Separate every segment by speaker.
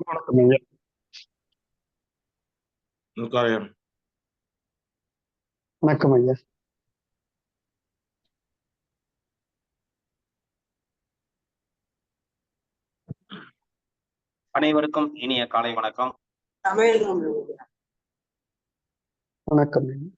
Speaker 1: வணக்கம் ஐயா. வணக்கம் ஐயா.
Speaker 2: அனைவருக்கும் இனிய காலை வணக்கம்.
Speaker 1: வணக்கம் ஐயா.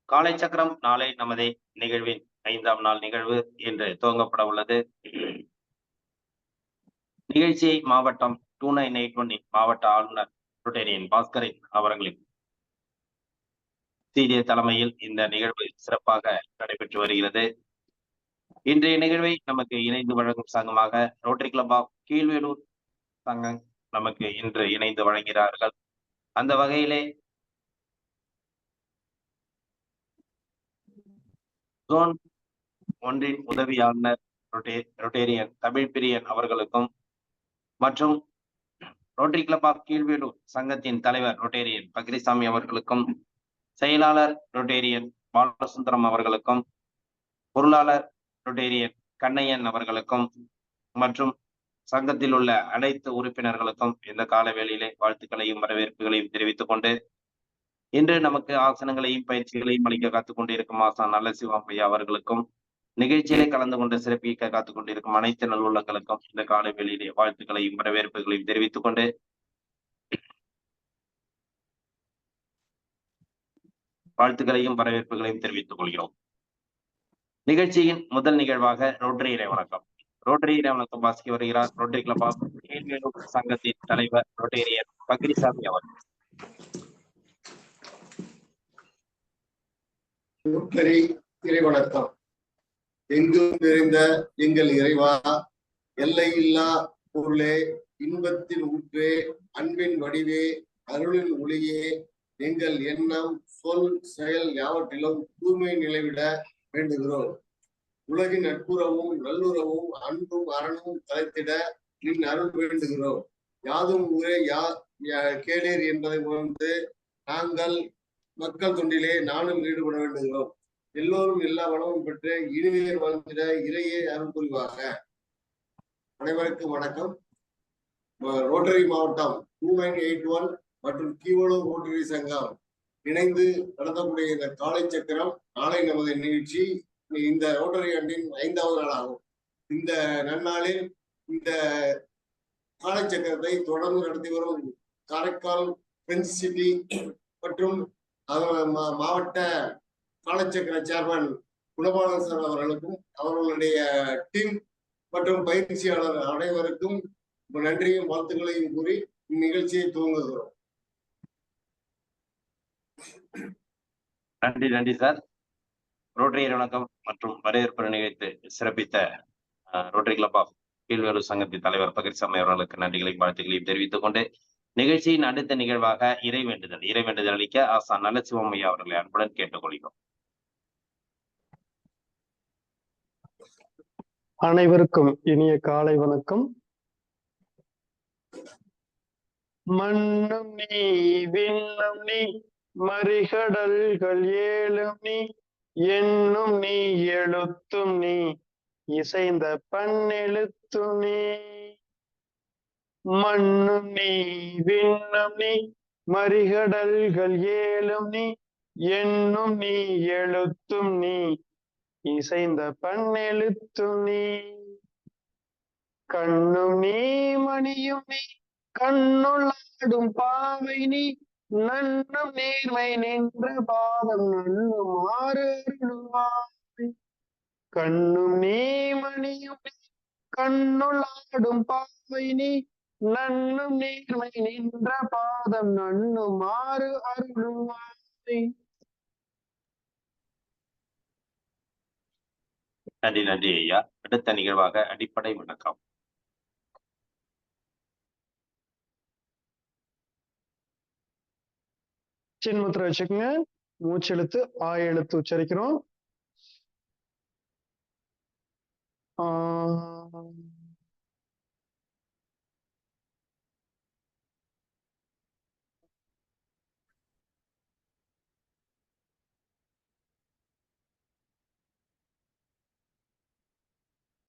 Speaker 2: காலை சக்கரம் நாளை நமது நிகழ்வின் 5ஆம் நாள் நிகழ்வு என்று துவங்கப்பட உள்ளது. நிகழ்ச்சியை மாவட்டம் 2981 மாவட்ட ஆளுநர் ரொட்டேரியன் பாஸ்கரின் அவர்களின் சீரிய தலைமையில் இந்த நிகழ்வு சிறப்பாக நடைபெற்று வருகிறது. இன்றைய நிகழ்வை நமக்கு இணைந்து வழங்கும் சங்கமாக ரோட்டரி கிளப் ஆஃப் கீழ்வேலூர் சங்கம் நமக்கு இன்று இணைந்து வழங்குகிறார்கள். அந்த வகையிலே ஜோன் ஒன்றின் உதவி ஆளுநர் ரொட்டேரியன் தமிழ் பிரியன் அவர்களுக்கும் மற்றும் ரோட்டரி கிளப் ஆஃப் கீழ்வேலூர் சங்கத்தின் தலைவர் ரொட்டேரியன் பக்ரிசாமி அவர்களுக்கும், செயலாளர் ரொட்டேரியன் பாலசுந்தரம் அவர்களுக்கும், பொருளாளர் ரொட்டேரியன் கண்ணையன் அவர்களுக்கும் மற்றும் சங்கத்தில் உள்ள அனைத்து உறுப்பினர்களுக்கும் இந்த கால வேளையிலே வாழ்த்துக்களையும் வரவேற்புகளையும் தெரிவித்துக் கொண்டு, இன்று நமக்கு ஆசனங்களையும் பயிற்சிகளையும் அளிக்க காத்துக் கொண்டிருக்கும் ஆசான் நல்ல சிவாமையா அவர்களுக்கும், நிகழ்ச்சியிலே கலந்து கொண்டு சிறப்பிக்க காத்துக் கொண்டிருக்கும் அனைத்து நல்லுள்ளங்களுக்கும் இந்த காலை வேளையிலே வாழ்த்துக்களையும் வரவேற்புகளையும் தெரிவித்துக் கொண்டு, வாழ்த்துக்களையும் வரவேற்புகளையும் தெரிவித்துக் கொள்கிறோம். நிகழ்ச்சியின் முதல் நிகழ்வாக ரோட்டரி இறை வணக்கம். ரோட்டரி இறை வணக்கம் வாசிக்க வருகிறார் ரோட்டரி கிளப் ஆஃப் கீழ்வேலூர் சங்கத்தின் தலைவர் ரொட்டேரியன் பக்ரிசாமி அவர்கள்.
Speaker 3: ரோட்டரி இறை வணக்கம். எங்கும் நிறைந்த எங்கள் இறைவா, எல்லையில்லா பொருளே, இன்பத்தின் ஊற்றே, அன்பின் வடிவே, அருளின் ஒளியே, எங்கள் எண்ணம் சொல் செயல் யாவற்றிலும் தூய்மை நிலைவிட வேண்டுகிறோம். உலகின் நட்புறவும் நல்லுறவும் அன்பும் அறனும் தலைத்திட நின் அருள் வேண்டுகிறோம். யாதும் ஊரே கேளீர் என்பதை உணர்ந்து நாங்கள் மக்கள் தொண்டிலே நானும் ஈடுபட வேண்டுகிறோம். எல்லோரும் எல்லா வளமும் பெற்று இனிமையில் வாழ்ந்திட இறையே அருள் புரிவாக. அனைவருக்கும் வணக்கம். ரோட்டரி மாவட்டம் 2981 மற்றும் கீழ்வேலூர் ரோட்டரி சங்கம் இணைந்து நடத்தக்கூடிய இந்த காலை சக்கரம் நாளை நமது நிகழ்ச்சி இந்த ரோட்டரி ஆண்டின் 5வது நாளாகும். இந்த நன்னாளில் இந்த காலை சக்கரத்தை தொடர்ந்து நடத்தி வரும் காரைக்கால் பிரெஞ்சு சிட்டி மற்றும் மாவட்ட காலச்சக்கர சேர்மன் குணபாலன் சார் அவர்களுக்கும் அவர்களுடைய டீம் மற்றும் பயிற்சியாளர் அனைவருக்கும் நன்றியும் வாழ்த்துக்களையும் கூறி இந்நிகழ்ச்சியை துவங்குகிறோம்.
Speaker 2: நன்றி சார். ரோட்டரி வணக்கம் மற்றும் வரவேற்பு நிகழ்த்து சிறப்பித்த ரோட்டரி கிளப் ஆஃப் கீழ்வேலூர் சங்கத்தின் தலைவர் பகிர்சாமி அவர்களுக்கு நன்றிகளையும் வாழ்த்துக்களையும் தெரிவித்துக் கொண்டு, நிகழ்ச்சியின் அடுத்த நிகழ்வாக இறைவேண்டுதல் அளிக்க ஆசான் நல்ல சிவமையா அவர்களை அன்புடன் கேட்டுக்கொள்கிறோம்.
Speaker 1: அனைவருக்கும் இனிய காலை வணக்கம். மண்ணும் நீ விண்ணும் நீ மறிகடல்கள் ஏழும் நீ எண்ணும் நீ எழுத்தும் நீ இசைந்த பன்னெழுத்தும் நீ. மண்ணும் நீ விண்ணும் நீ மறிகடல்கள் ஏழும் நீ எண்ணும் நீ எழுத்தும் நீ இசைந்த பன்னெழுத்தும் நீ. கண்ணும் நீ மணியும் நீ கண்ணுள்ளாடும் பாவை நீ நன்னும் நேர்மை நின்ற பாதம் நன்னும் ஆறுவாய். கண்ணும் நீ மணியும் நீ கண்ணுள்ளாடும் பாவை நீ நன்னும் நேர்மை நின்ற பாதம் நன்னும் ஆறு அருள்வாய்.
Speaker 2: நன்றி ஐயா. அடுத்த நிகழ்வாக அடிப்படை வணக்கம்.
Speaker 1: சின்முத்திரை வச்சுக்கோங்க. மூச்செழுத்து ஆ எழுத்து உச்சரிக்கிறோம்.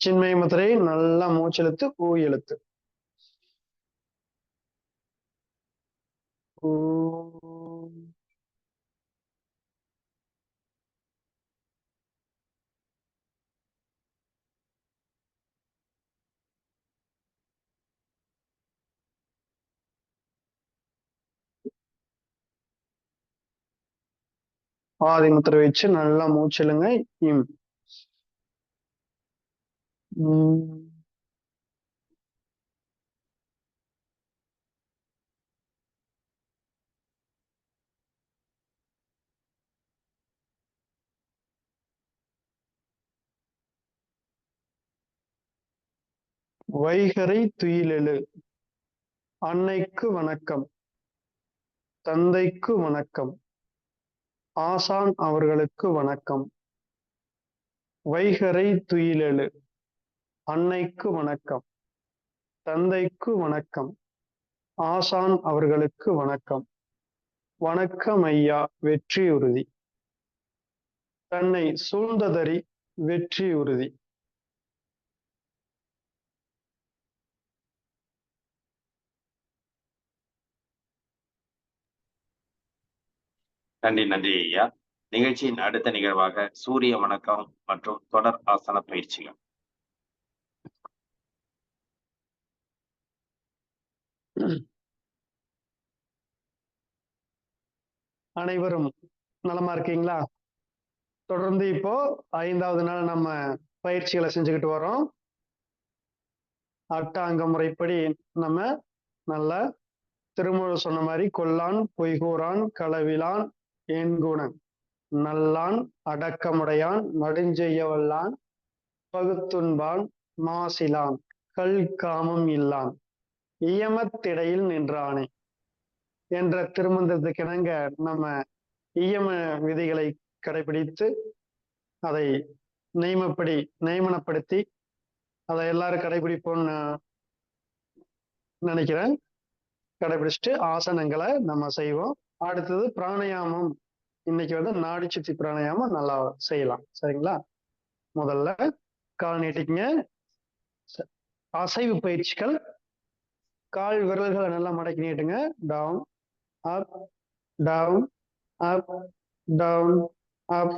Speaker 1: சின்மய முத்திரை நல்லா மூச்செழுத்து ஊ எழுத்து. ஊ. ஆதி முத்திரை வச்சு நல்லா மூச்செழுங்க. இம். வைகரை துயிலெழு. அன்னைக்கு வணக்கம், தந்தைக்கு வணக்கம், ஆசான் அவர்களுக்கு வணக்கம். வைகரை துயிலெழு. அன்னைக்கு வணக்கம், தந்தைக்கு வணக்கம், ஆசான் அவர்களுக்கு வணக்கம். வணக்கம் ஐயா, வெற்றி உறுதி. தன்னை சூழ்ந்ததறி வெற்றி உறுதி.
Speaker 2: நன்றி நன்றி ஐயா. நிகழ்ச்சியின் அடுத்த நிகழ்வாக சூரிய வணக்கம் மற்றும் தொடர் ஆசன பயிற்சிகள்.
Speaker 1: அனைவரும் நலமா இருக்கீங்களா? தொடர்ந்து இப்போ 5வது நாள் நம்ம பயிற்சிகளை செஞ்சுக்கிட்டு வரோம். அட்டாங்க முறைப்படி நம்ம நல்ல திருமூலர் சொன்ன மாதிரி கொல்லான், பொய்கூறான், களவிலான், ஏன்குணன், நல்லான், அடக்கமுடையான், நடுஞ்செய்ய வல்லான், பகுத்துண்பான், மாசிலான், கல் காமம் இல்லான், இயமத்திடையில் நின்றானே என்ற திருமந்திரத்துக்கு இணங்க நம்ம இயம விதிகளை கடைபிடித்து அதை நியமனப்படுத்தி அதை எல்லாரும் கடைபிடிப்போம்னு நினைக்கிறேன். கடைபிடிச்சிட்டு ஆசனங்களை நம்ம செய்வோம். அடுத்தது பிராணாயாமம். இன்னைக்கு வந்து நாடி சுத்தி பிராணாயாமம் நல்லா செய்யலாம். சரிங்களா? முதல்ல கால் நீட்டிக்கங்க. அசைவு பயிற்சிகள். கால் விரல்களை நல்லா மடக்கி நீட்டுங்க. Down, up, down, up, down, up,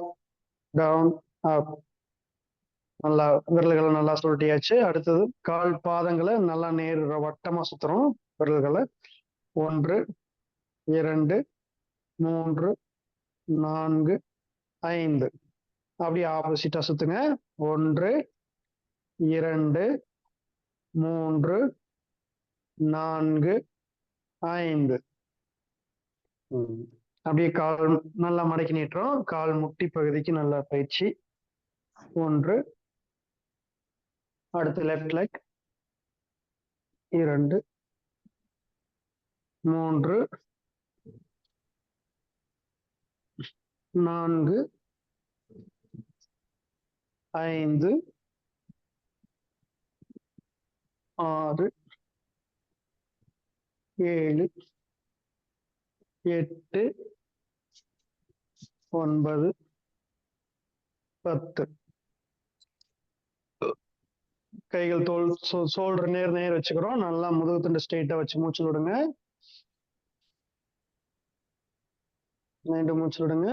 Speaker 1: down, அப். நல்லா விரல்களை நல்லா சுருட்டியாச்சு. அடுத்தது கால் பாதங்களை நல்லா நேர் வட்டமா சுத்துறோம். விரல்களை 1, 2, 3, 4, 5 அப்படியே ஆப்போசிட்டா சுத்துங்க. 1, 2, 3, 4, 5. அப்படியே கால் நல்லா மடக்கி நீட்டுறோம். கால் முட்டி பகுதிக்கு நல்லா பயிற்சி. 1, அடுத்து லெஃப்ட் லெக். 2, 3, 4, 5, 6, 7, 8, 9, 10. கைகள் தோல் ஷோல்டர் நேர் வச்சுக்கிறோம். நல்லா முதுகு தண்டு ஸ்ட்ரெயிட்டா வச்சு மூச்சு விடுங்க. மீண்டும் மூச்சு விடுங்க.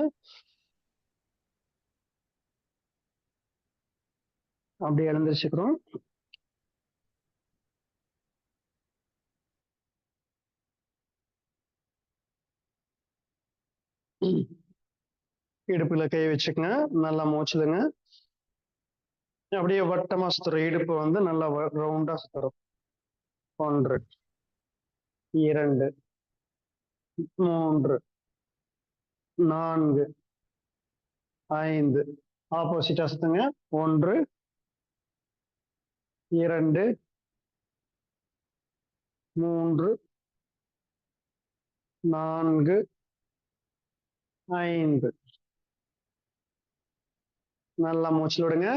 Speaker 1: அப்படியே எழுந்திருச்சுக்கிறோம். இடுப்புல கை வச்சுக்கங்க. நல்லா மூச்சுடுங்க. அப்படியே வட்டமா சுத்துறோம். இடுப்பு வந்து நல்லா ரவுண்டா சுத்துறோம். 1, 2, 3, 4, 5. ஆப்போசிட்டா சுத்துங்க. 1, 2, 3, 4, 5. நல்லா மூச்சு விடுங்க.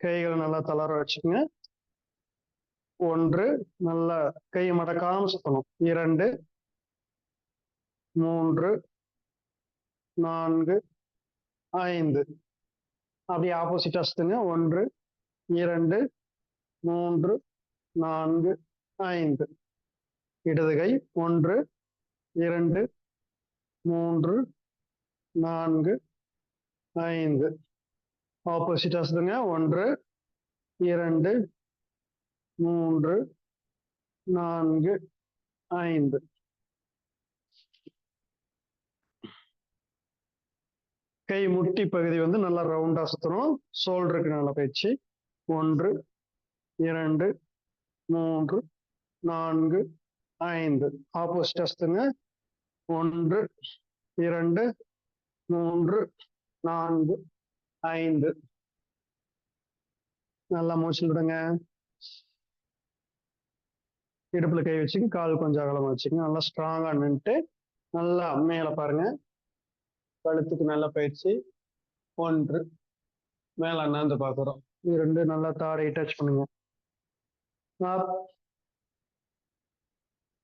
Speaker 1: கைகளை நல்லா தளர வச்சுக்கோங்க. 1, நல்லா கை மடக்காம சுத்தணும். 2, 3, 4, 5. அப்படியே ஆப்போசிட்டா சுத்துங்க. 1 2 3 4 5. இடது கை 1 2 3 4 5. ஆப்போசிட்டா சுத்துங்க. 1 2 3 4 5. கை முட்டி பகுதி வந்து நல்லா ரவுண்டா சுத்தணும். ஷோல்டருக்கு நல்ல பயிற்சி. 1 2 3 4 5. ஆப்போசிட்டா சுத்துங்க. 1 2 3 4 5. நல்லா மூச்சு விடுங்க. இடுப்புல கை வச்சுக்க, கால் கொஞ்சம் அகலமா வச்சுக்கங்க. நல்லா ஸ்ட்ராங்கா நின்றுட்டு நல்லா மேல பாருங்க. கழுத்துக்கு நல்ல பயிற்சி. 1 மேல அண்ணாந்து பாக்குறோம். 2 நல்லா தாடையை டச் பண்ணுங்க. Up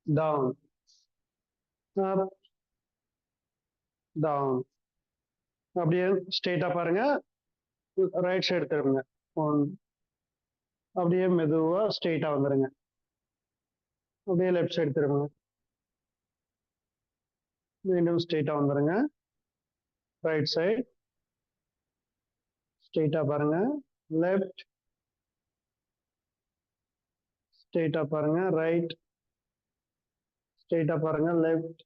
Speaker 1: down up down. அப்படியே ஸ்ட்ரெயிட்டா பாருங்க. ரைட் சைடு திரும்புங்க. 1. அப்படியே மெதுவா ஸ்ட்ரெயிட்டா வந்துருங்க. அப்படியே லெஃப்ட் சைடு திரும்புங்க. மீண்டும் ஸ்ட்ரெயிட்டா வந்துருங்க. ரைட் சைடு ஸ்ட்ரெயிட்டா பாருங்க. லெஃப்ட் ஸ்ட்ரெயிட்டா பாருங்க. ரைட் ஸ்ட்ரெயிட்டா பாருங்க. லெஃப்ட்.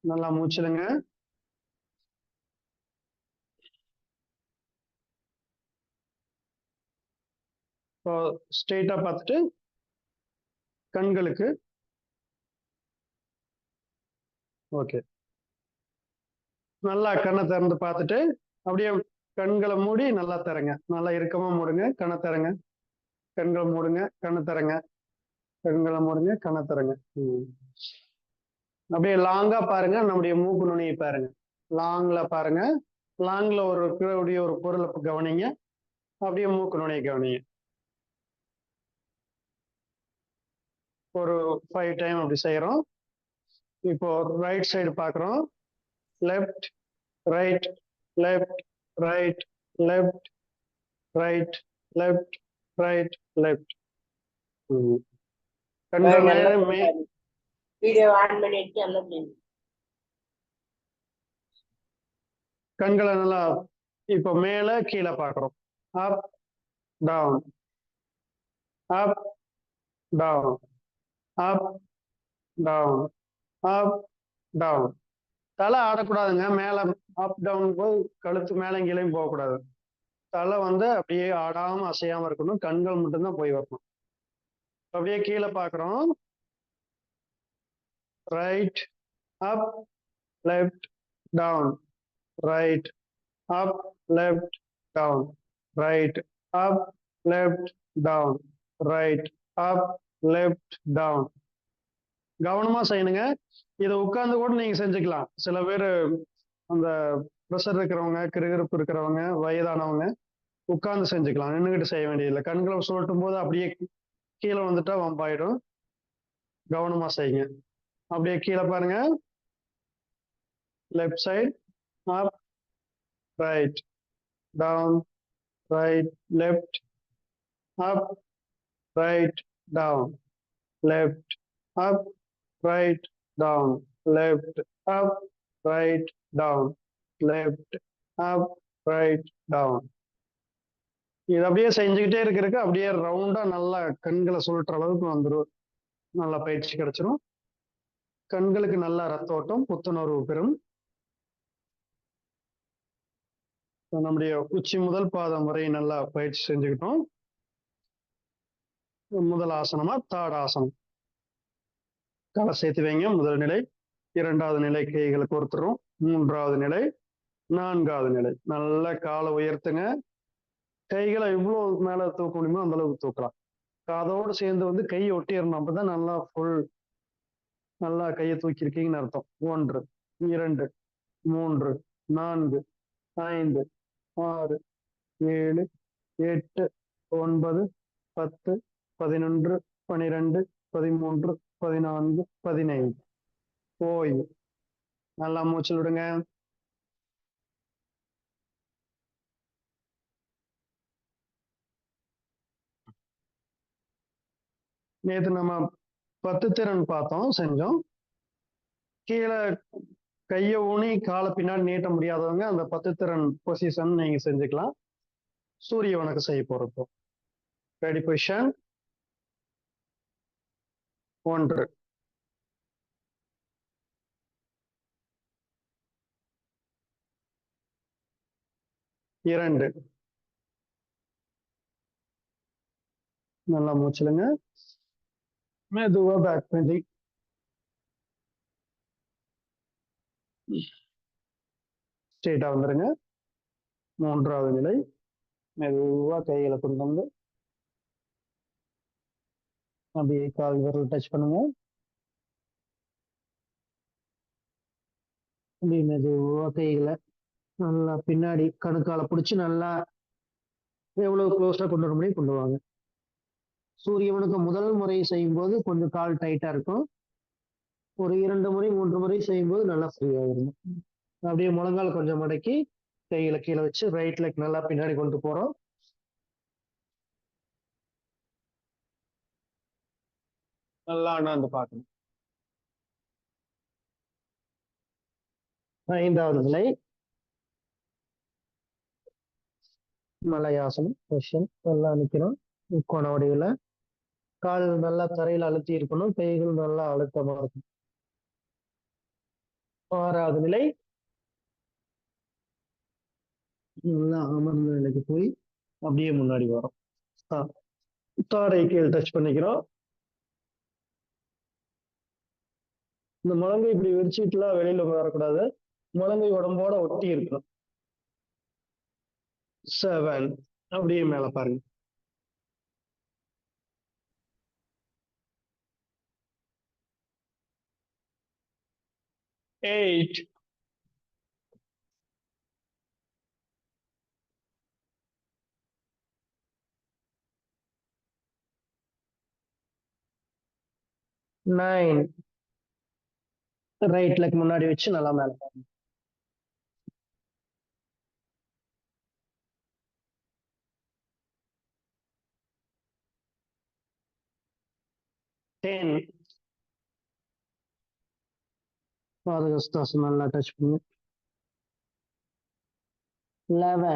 Speaker 1: நல்லா மூச்சிடுங்க. இப்போ ஸ்ட்ரெயிட்டா பார்த்துட்டு கண்களுக்கு ஓகே. நல்லா கண்ணை திறந்து பார்த்துட்டு அப்படியே கண்களை மூடி நல்லா தரங்க. நல்லா இறுக்கமா மூடுங்க. கண்ணை தரங்க. கண்களை மூடுங்க. கண்ணை தரங்க. கண்களை மூடுங்க. கண்ணை தரங்க. அப்படியே லாங்கா பாருங்க. நம்முடைய மூக்கு நுனியை பாருங்க. லாங்ல பாருங்க. லாங்ல ஒரு பொருளை கவனிங்க. அப்படியே மூக்கு நுனியை கவனிங்க. ஒரு 5 டைம் அப்படி செய்யறோம். இப்போ ரைட் சைடு பாக்குறோம். Left right left right left right left right left. கண்கள்
Speaker 4: வீடியோ ஆன் பண்ணிட்டு எல்லாம்
Speaker 1: கண்களை நல்லா இப்போ மேல கீழே பாக்குறோம். Up down up down up down up down. தலை ஆடக்கூடாதுங்க. மேல அப் டவுன் போய் கழுத்து மேல கீழேயும் போகக்கூடாது. தலை வந்து அப்படியே ஆடாம அசையாம இருக்கணும். கண்கள் மட்டும்தான் போய் வரணும். அப்படியே கீழே பாக்குறோம். Right up left down right up left down right up left down right up left down. கவனமா செய்யணுங்க. இதை உட்கார்ந்து கூட நீங்க செஞ்சுக்கலாம். சில பேர் அந்த ப்ரெஷர் இருக்கிறவங்க, கிருகிருப்பு இருக்கிறவங்க, வயதானவங்க உட்கார்ந்து செஞ்சுக்கலாம். நின்றுகிட்டு செய்ய வேண்டியதில்லை. கண்களை சுழட்டும் போது அப்படியே கீழே வந்துட்டா வம்பாயிடும். கவனமா செய்யுங்க. அப்படியே கீழே பாருங்க. Left side up right down right left up right down left up right down left up right down left up right down. இது அப்படியே செஞ்சுக்கிட்டே இருக்கிறதுக்கு அப்படியே ரவுண்டா நல்லா கண்களை சுழற்ற அளவுக்கு வந்துடும். நல்லா பயிற்சி கிடைச்சிரும். கண்களுக்கு நல்லா ரத்த ஓட்டம், புத்துணர்வு பெறும். நம்முடைய உச்சி முதல் பாதம் வரை நல்லா பயிற்சி செஞ்சுக்கிட்டோம். முதல் ஆசனமா தாடாசனம். காலை சேர்த்து வைங்க. முதல் நிலை. 2வது நிலை கைகளை கோர்த்துறோம். 3வது நிலை. 4வது நிலை. நல்ல காலை உயர்த்துங்க. கைகளை இவ்வளவு மேல தூக்க முடியுமோ அந்த அளவுக்கு தூக்கலாம். காதோடு சேர்ந்து வந்து கையை ஒட்டிடணும். அப்பதான் நல்லா நல்லா கையை தூக்கி இருக்கீங்கன்னு அர்த்தம். 1 2 3 4 5 6 7 8 9 10 11 12 13 14 15. ஓய்வு. நல்லா மூச்சு விடுங்க. நேற்று நம்ம 10 திறன் பார்த்தோம், செஞ்சோம். கீழே கையை ஊனி காலை பின்னாடி நீட்ட முடியாதவங்க அந்த 10 திறன் பொசிஷன் நீங்க செஞ்சுக்கலாம். சூரிய வணக்கம் செய்ய போறப்போ ரெடி பொசிஷன் 1 2 நல்லா மூச்சுலுங்க. மெதுவா பேக் பெண்டிங். ஸ்ட்ரெயிட்டா வந்துருங்க. 3வது நிலை. மெதுவா கைகளை கொண்டு வந்து அப்படியே கால் விரல் டச் பண்ணுங்க. அப்படியே மெதுவா கைகளை நல்லா பின்னாடி கணுக்கால பிடிச்சி நல்லா எவ்வளவு க்ளோஸா கொண்டு வர முடியும் கொண்டு வாங்க. சூரிய வணக்கம் முதல் முறை செய்யும் போது கொஞ்சம் கால் டைட்டா இருக்கும். ஒரு 2 முறை 3 முறை செய்யும்போது நல்லா ஃப்ரீயா இருக்கும். அப்படியே முழங்கால் கொஞ்சம் மடக்கி கையில கீழே வச்சு ரைட் லெக் நல்லா பின்னாடி கொண்டு போறோம். நல்லா அண்ணாந்து பார்க்கணும். 5வது நிலை மலையாசனம் பொசிஷன். நல்லா நிக்கணும் முக்கோண வடிவில். கால் நல்லா தரையில் அழுத்தி இருக்கணும். கைகள் நல்லா அழுத்தமா இருக்கும். 6வது நிலை நல்லா அமர்ந்த நிலைக்கு போய் அப்படியே முன்னாடி வரோம். தாடை கீழே டச் பண்ணிக்கிறோம். இந்த முழங்கை இப்படி விரிச்சிட்டுலாம் வெளியில வரக்கூடாது. முழங்கை உடம்போட ஒட்டி இருக்கணும். 7 அப்படியே மேல பாருங்க. 8 9 ரைட் லெக் முன்னாடி வச்சு நல்லா மேல பாருங்க. 10 பாதகஸ்தாசம் நல்லா டச் பண்ணுங்க. 11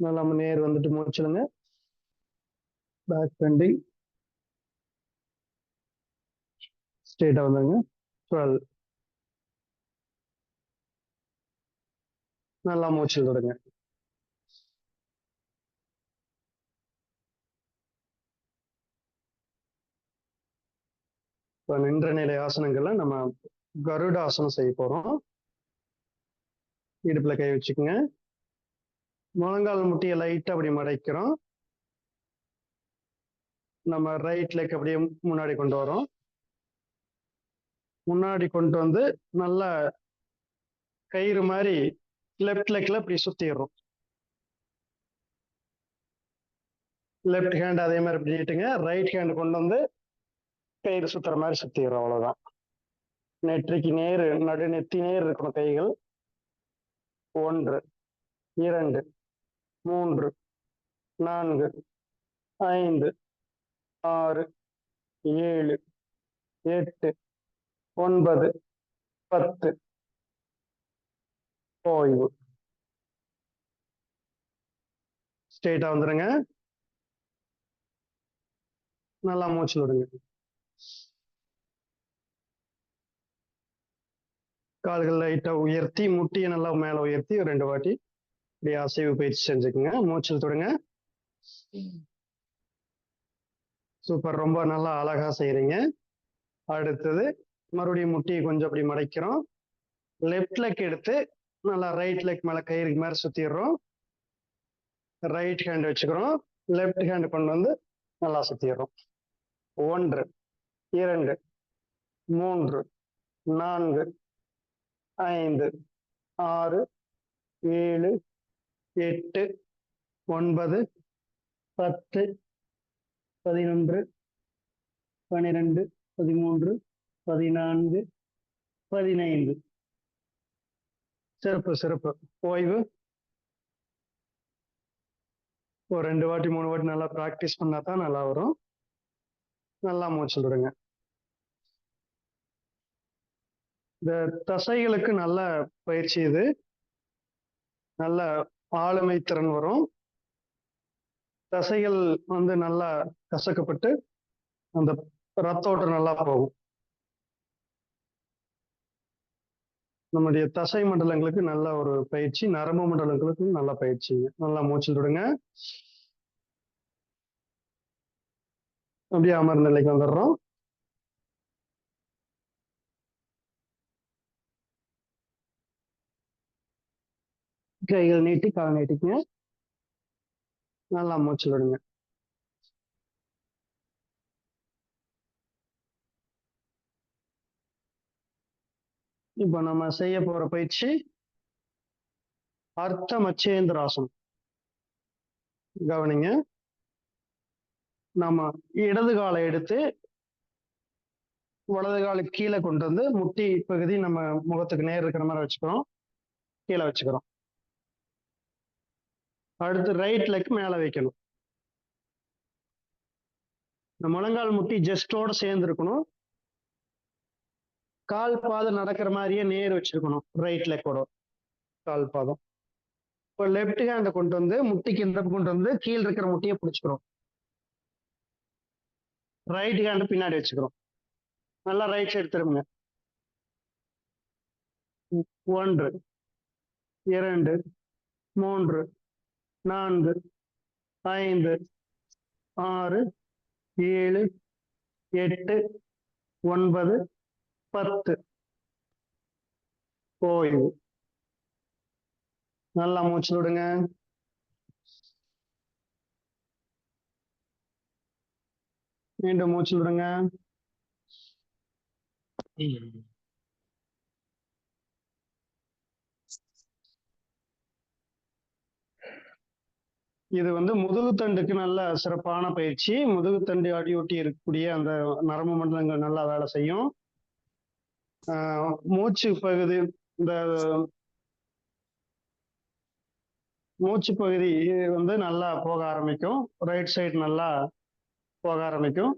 Speaker 1: நல்லா நேர் வந்துட்டு முடிச்சிடுங்க. Back bending. ஸ்ட்ரெயிட்டா வந்துருங்க. 12 நல்லா மூச்சில் விடுங்க. இப்போ நின்ற நிலை ஆசனங்கள்ல நம்ம கருட ஆசனம் செய்ய போறோம். இடுப்புல கை வச்சுக்கோங்க. முழங்கால் முட்டியை லைட்டா அப்படி மடைக்கிறோம். நம்ம ரைட் லெக் அப்படியே முன்னாடி கொண்டு வரோம். முன்னாடி கொண்டு வந்து நல்லா கயிறு மாதிரி லெஃப்ட் லெக்ல இப்படி சுத்திடுறோம். லெஃப்ட் ஹேண்ட் அதே மாதிரி இப்படி நீட்டுங்க. ரைட் ஹேண்ட் கொண்டு வந்து கயிறு சுத்துற மாதிரி சுத்திடுறோம். அவ்வளவுதான். நெற்றிக்கு நேரு நடு நெத்தி நேர் இருக்கணும் கைகள். 1 2 3 4 5 6 7 8 9 10 ஓய்வு. ஸ்ட்ரெயிட்டா வந்துருங்க. நல்லா மூச்சு விடுங்க. கால்கள் லைட்டா உயர்த்தி முட்டியை நல்லா மேல உயர்த்தி 2 வாட்டி இப்படி அசைவு பயிற்சி செஞ்சுக்குங்க. மூச்சில் தொடுங்க. சூப்பர், ரொம்ப நல்லா அழகா செய்யறீங்க. அடுத்தது மறுபடியும் முட்டியை கொஞ்சம் அப்படி மடைக்கிறோம். லெஃப்ட் லெக் எடுத்து நல்லா ரைட் லெக் மேல கயிறுக்கு மேல சுத்திடுறோம். ரைட் ஹேண்ட் வச்சுக்கிறோம். லெஃப்ட் ஹேண்ட் கொண்டு வந்து நல்லா சுத்திடுறோம். 1 2 3 4 5 6 7 8 9 10 11 12 13 14 15. சிறப்பு சிறப்பு. ஓய்வு. ஒரு 2 வாட்டி 3 வாட்டி நல்லா ப்ராக்டிஸ் பண்ணா தான் நல்லா வரும். நல்லா மூச்சு விடுங்க. இந்த தசைகளுக்கு நல்ல பயிற்சி இது. நல்ல ஆளுமை திறன் வரும். தசைகள் நல்லா கசக்கப்பட்டு அந்த ரத்த ஓட்டம் நல்லா போகும். நம்முடைய தசை மண்டலங்களுக்கு நல்ல ஒரு பயிற்சி, நரம்பு மண்டலங்களுக்கு நல்ல பயிற்சிங்க. நல்லா மூச்சு விடுங்க. அப்படியே அமர்ந்த நிலைக்கு வந்துடுறோம். கைகள் நீட்டி கால் நீட்டிக்குங்க. நல்லா மூச்சு விடுங்க. இப்போ நம்ம செய்ய போற பயிற்சி அர்த்த மச்சேந்திராசனம். கவனிங்க. நம்ம இடது காலை எடுத்து வலது காலை கீழே கொண்டு வந்து முட்டி பகுதி நம்ம முகத்துக்கு நேர் இருக்கிற மாதிரி வச்சுக்கிறோம். கீழே வச்சுக்கிறோம். அடுத்து ரைட் லெக் மேல வைக்கணும். இந்த முழங்கால் முட்டி ஜஸ்டோட சேர்ந்து இருக்கணும். கால் பாதம் நடக்கிற மாதிரியே நேர் வச்சிருக்கணும். ரைட் லெக்கோட கால் பாதம். இப்போ லெப்ட் ஹேண்டை கொண்டு வந்து முட்டிக்கு இந்த கொண்டு வந்து கீழே இருக்கிற முட்டியை பிடிச்சிக்கிறோம். ரைட் ஹேண்டு பின்னாடி வச்சுக்கிறோம். நல்லா ரைட் சைடு திரும்புங்க. 1 2 3 4 5 6 7 8 9 10. ஓய்வு. நல்லா மூச்சு விடுங்க. மீண்டும் மூச்சு விடுங்க. இது முதுகுத்தண்டுக்கு நல்ல சிறப்பான பயிற்சி. முதுகுத்தண்டு அடியொட்டி இருக்கக்கூடிய அந்த நரம்பு மண்டலங்கள் நல்லா வேலை செய்யும். மூச்சு பகுதி இந்த மூச்சு பகுதி நல்லா போக ஆரம்பிக்கும். ரைட் சைடு நல்லா போக ஆரம்பிக்கும்.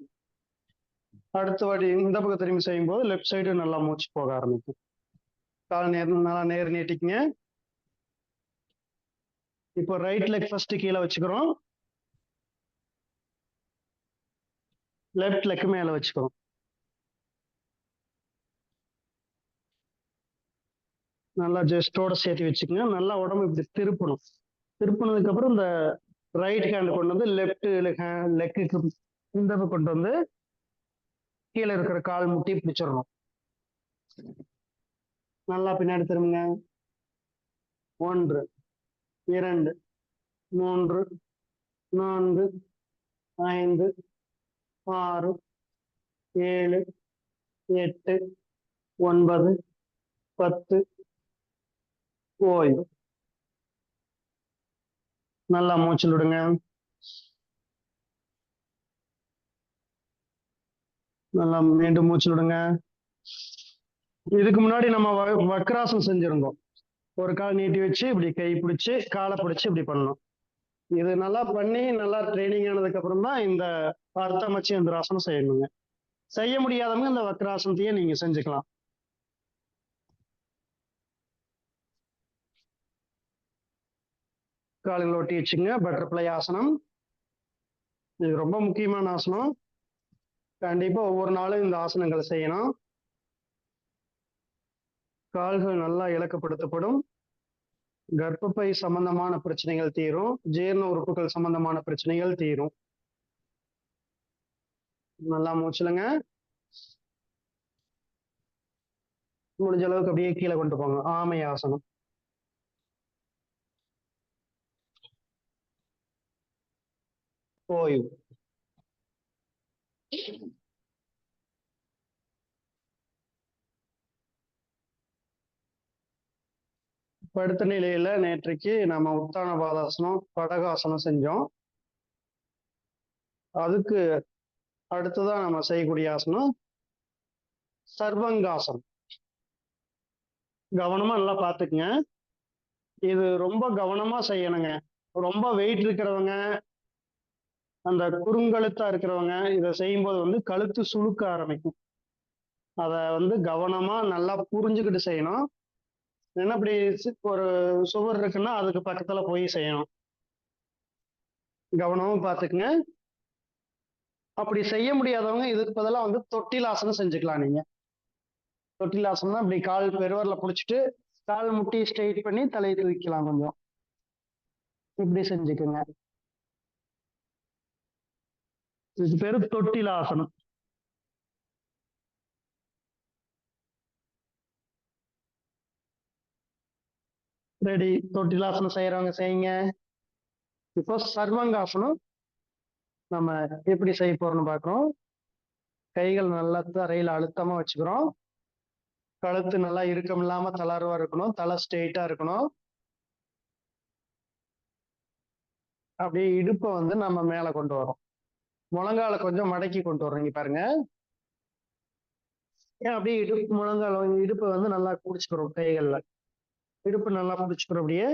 Speaker 1: அடுத்த வாட்டி இந்த பக்கம் திரும்பி செய்யும் போது லெஃப்ட் சைடு நல்லா மூச்சு போக ஆரம்பிக்கும். கால் நல்லா நேர் நீட்டிக்குங்க. இப்போ ரைட் லெக் ஃபர்ஸ்ட் கீழே வச்சுக்கிறோம். லெஃப்ட் லெக் மேல வச்சுக்கிறோம். நல்லா ஜஸ்டோட சேர்த்து வச்சுக்கோங்க. நல்லா உடம்பு இப்படி திருப்பணும். திருப்பினதுக்கு அப்புறம் இந்த ரைட் ஹேண்ட் கொண்டு வந்து லெஃப்ட் லெக்கு இந்த கொண்டு வந்து கீழே இருக்கிற கால் முட்டி பிடிச்சிடணும். நல்லா பின்னாடி திரும்புங்க. 1 2 3 4 5 6 7 8 9 10. ஓய்வு. நல்லா மூச்சு விடுங்க. நல்லா மீண்டும் மூச்சு விடுங்க. இதுக்கு முன்னாடி நம்ம வக்ராசனம் செஞ்சிருந்தோம். ஒரு கால் நீட்டி வச்சு இப்படி கை பிடிச்சு காலை பிடிச்சு இப்படி பண்ணணும். இது நல்லா பண்ணி நல்லா ட்ரைனிங் ஆனதுக்கு அப்புறம் தான் இந்த அர்த்த மச்சேந்திராசனம் செய்யணுங்க. செய்ய முடியாதவங்க இந்த வக்ராசனத்தையே நீங்க செஞ்சுக்கலாம். கால்கள் ஒட்டி வச்சுங்க. பட்டர்ஃப்ளை ஆசனம். இது ரொம்ப முக்கியமான ஆசனம். கண்டிப்பா ஒவ்வொரு நாளும் இந்த ஆசனங்களை செய்யணும். கால்கள் நல்லா இலக்கப்படுத்தப்படும். கர்ப்பப்பை சம்பந்தமான பிரச்சனைகள் தீரும். ஜீரண உறுப்புகள் சம்பந்தமான பிரச்சனைகள் தீரும். நல்லா மூச்சுலுங்க. முடிஞ்ச அளவுக்கு அப்படியே கீழே கொண்டு போங்க. ஆமை ஆசனம். ஓய்வு. படுத்த நிலையில நேற்றைக்கு நம்ம உத்தான பாதாசனம் கடகாசனம் செஞ்சோம். அதுக்கு அடுத்துதான் நம்ம செய்யக்கூடிய ஆசனம் சர்வங்காசனம். கவனமா நல்லா பாத்துக்குங்க. இது ரொம்ப கவனமா செய்யணுங்க. ரொம்ப வெயிட் இருக்கிறவங்க, அந்த குறுங்கழுத்தா இருக்கிறவங்க இதை செய்யும்போது வந்து கழுத்து சுளுக்க ஆரம்பிக்கும். அதை வந்து கவனமா நல்லா புரிஞ்சுக்கிட்டு செய்யணும். என்ன இப்படி ஒரு சுவர் இருக்குன்னா அதுக்கு பக்கத்துல போய் செய்யணும். கவனமா பார்த்துக்குங்க. அப்படி செய்ய முடியாதவங்க இதுக்கு பதிலாக வந்து தொட்டிலாசனம் செஞ்சுக்கலாம். நீங்க தொட்டிலாசனம் இப்படி கால் பெருவரில் பிடிச்சிட்டு கால் முட்டி ஸ்ட்ரெயிட் பண்ணி தலையை தூக்கலாம். கொஞ்சம் இப்படி செஞ்சுக்குங்க. இது பேரு தொட்டிலாசனம். ரெடி. தொட்டிலாசனம் செய்யறவங்க செய்யுங்க. இப்போ சர்வங்காசனம் நம்ம எப்படி செய்ய போறோம்னு பார்க்கிறோம். கைகள் நல்லா தரையில அழுத்தமா வச்சுக்கிறோம். கழுத்து நல்லா இறுக்கம் இல்லாம தளர்வா இருக்கணும். தலை ஸ்ட்ரெயிட்டா இருக்கணும். அப்படியே இடுப்பை வந்து நம்ம மேல கொண்டு வரோம். முழங்கால கொஞ்சம் மடக்கி கொண்டு வரோம். இங்க பாருங்க. அப்படியே இடுப்பு முழங்கால இடுப்பை வந்து நல்லா பிடிச்சிக்கிறோம். கைகள்ல இடுப்பு நல்லா பிடிச்சிக்கிறோம். அப்படியே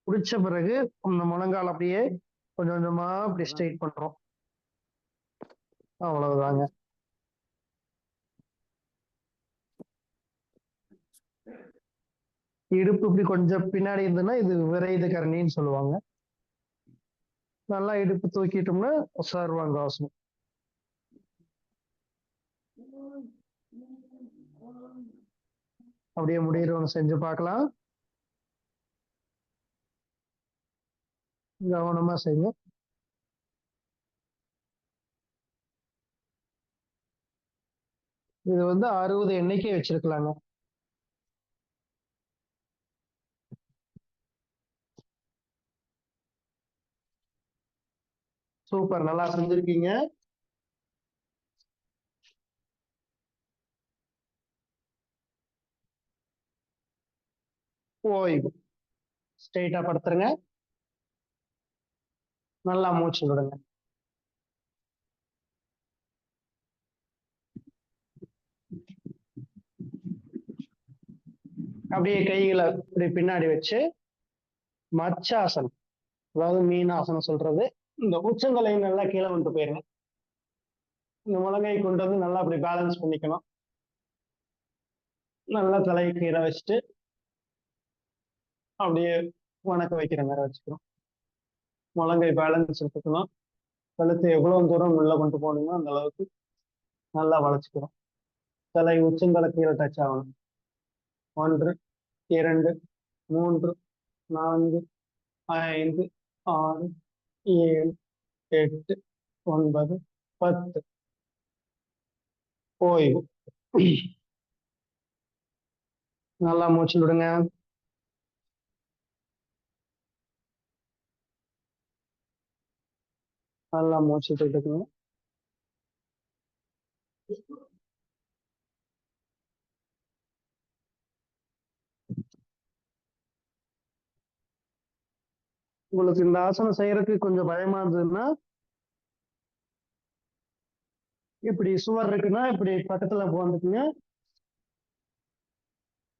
Speaker 1: பிடிச்ச பிறகு இந்த முழங்கால் அப்படியே கொஞ்சம் கொஞ்சமா அப்படி ஸ்ட்ரெயிட் பண்றோம். அவ்வளவுதாங்க. இடுப்பு இப்படி கொஞ்சம் பின்னாடி இருந்ததுன்னா இது விரைது கரணின்னு சொல்லுவாங்க. நல்லா இடுப்பு தூக்கிட்டோம்னா சர்வாங்காசனம். அப்படியே முடியறவங்க செஞ்சு பார்க்கலாம். கவனமா செய்யுங்க. இது வந்து 60 எண்ணிக்கை வச்சிருக்கலாங்க. சூப்பர், நல்லா செஞ்சிருக்கீங்க. ஓய்வு. ஸ்ட்ரெயிட்டா படுத்துருங்க. நல்லா மூச்சு விடுங்க. அப்படியே கைகளை இப்படி பின்னாடி வச்சு மச்சாசனம், அதாவது மீனாசனம் சொல்றது. இந்த உச்சந்தலை நல்லா கீழே வந்துட்டு போயிருங்க. இந்த முழங்கை கொண்டு வந்து நல்லா அப்படி பேலன்ஸ் பண்ணிக்கணும். நல்லா தலையை கீழே வச்சுட்டு அப்படியே வணக்க வைக்கிற மாதிரி வச்சுக்கணும். முழங்கை பேலன்ஸ் எடுத்துக்கணும். கழுத்து எவ்வளவு தூரம் உள்ள கொண்டு போகணுமோ அந்த அளவுக்கு நல்லா வளைச்சுக்கணும். தலை உச்சந்தலை கீழே டச் ஆகணும். 1 2 3 4 5 6 7 8 9 10. ஓய்வு. நல்லா மூச்சு விடுங்க. நல்லா மூச்சு விட்டுக்குங்க. உங்களுக்கு இந்த ஆசனம் செய்யறதுக்கு கொஞ்சம் பயமா இருந்ததுன்னா இப்படி சுவர் இருக்குன்னா இப்படி பக்கத்துல போந்துக்குங்க.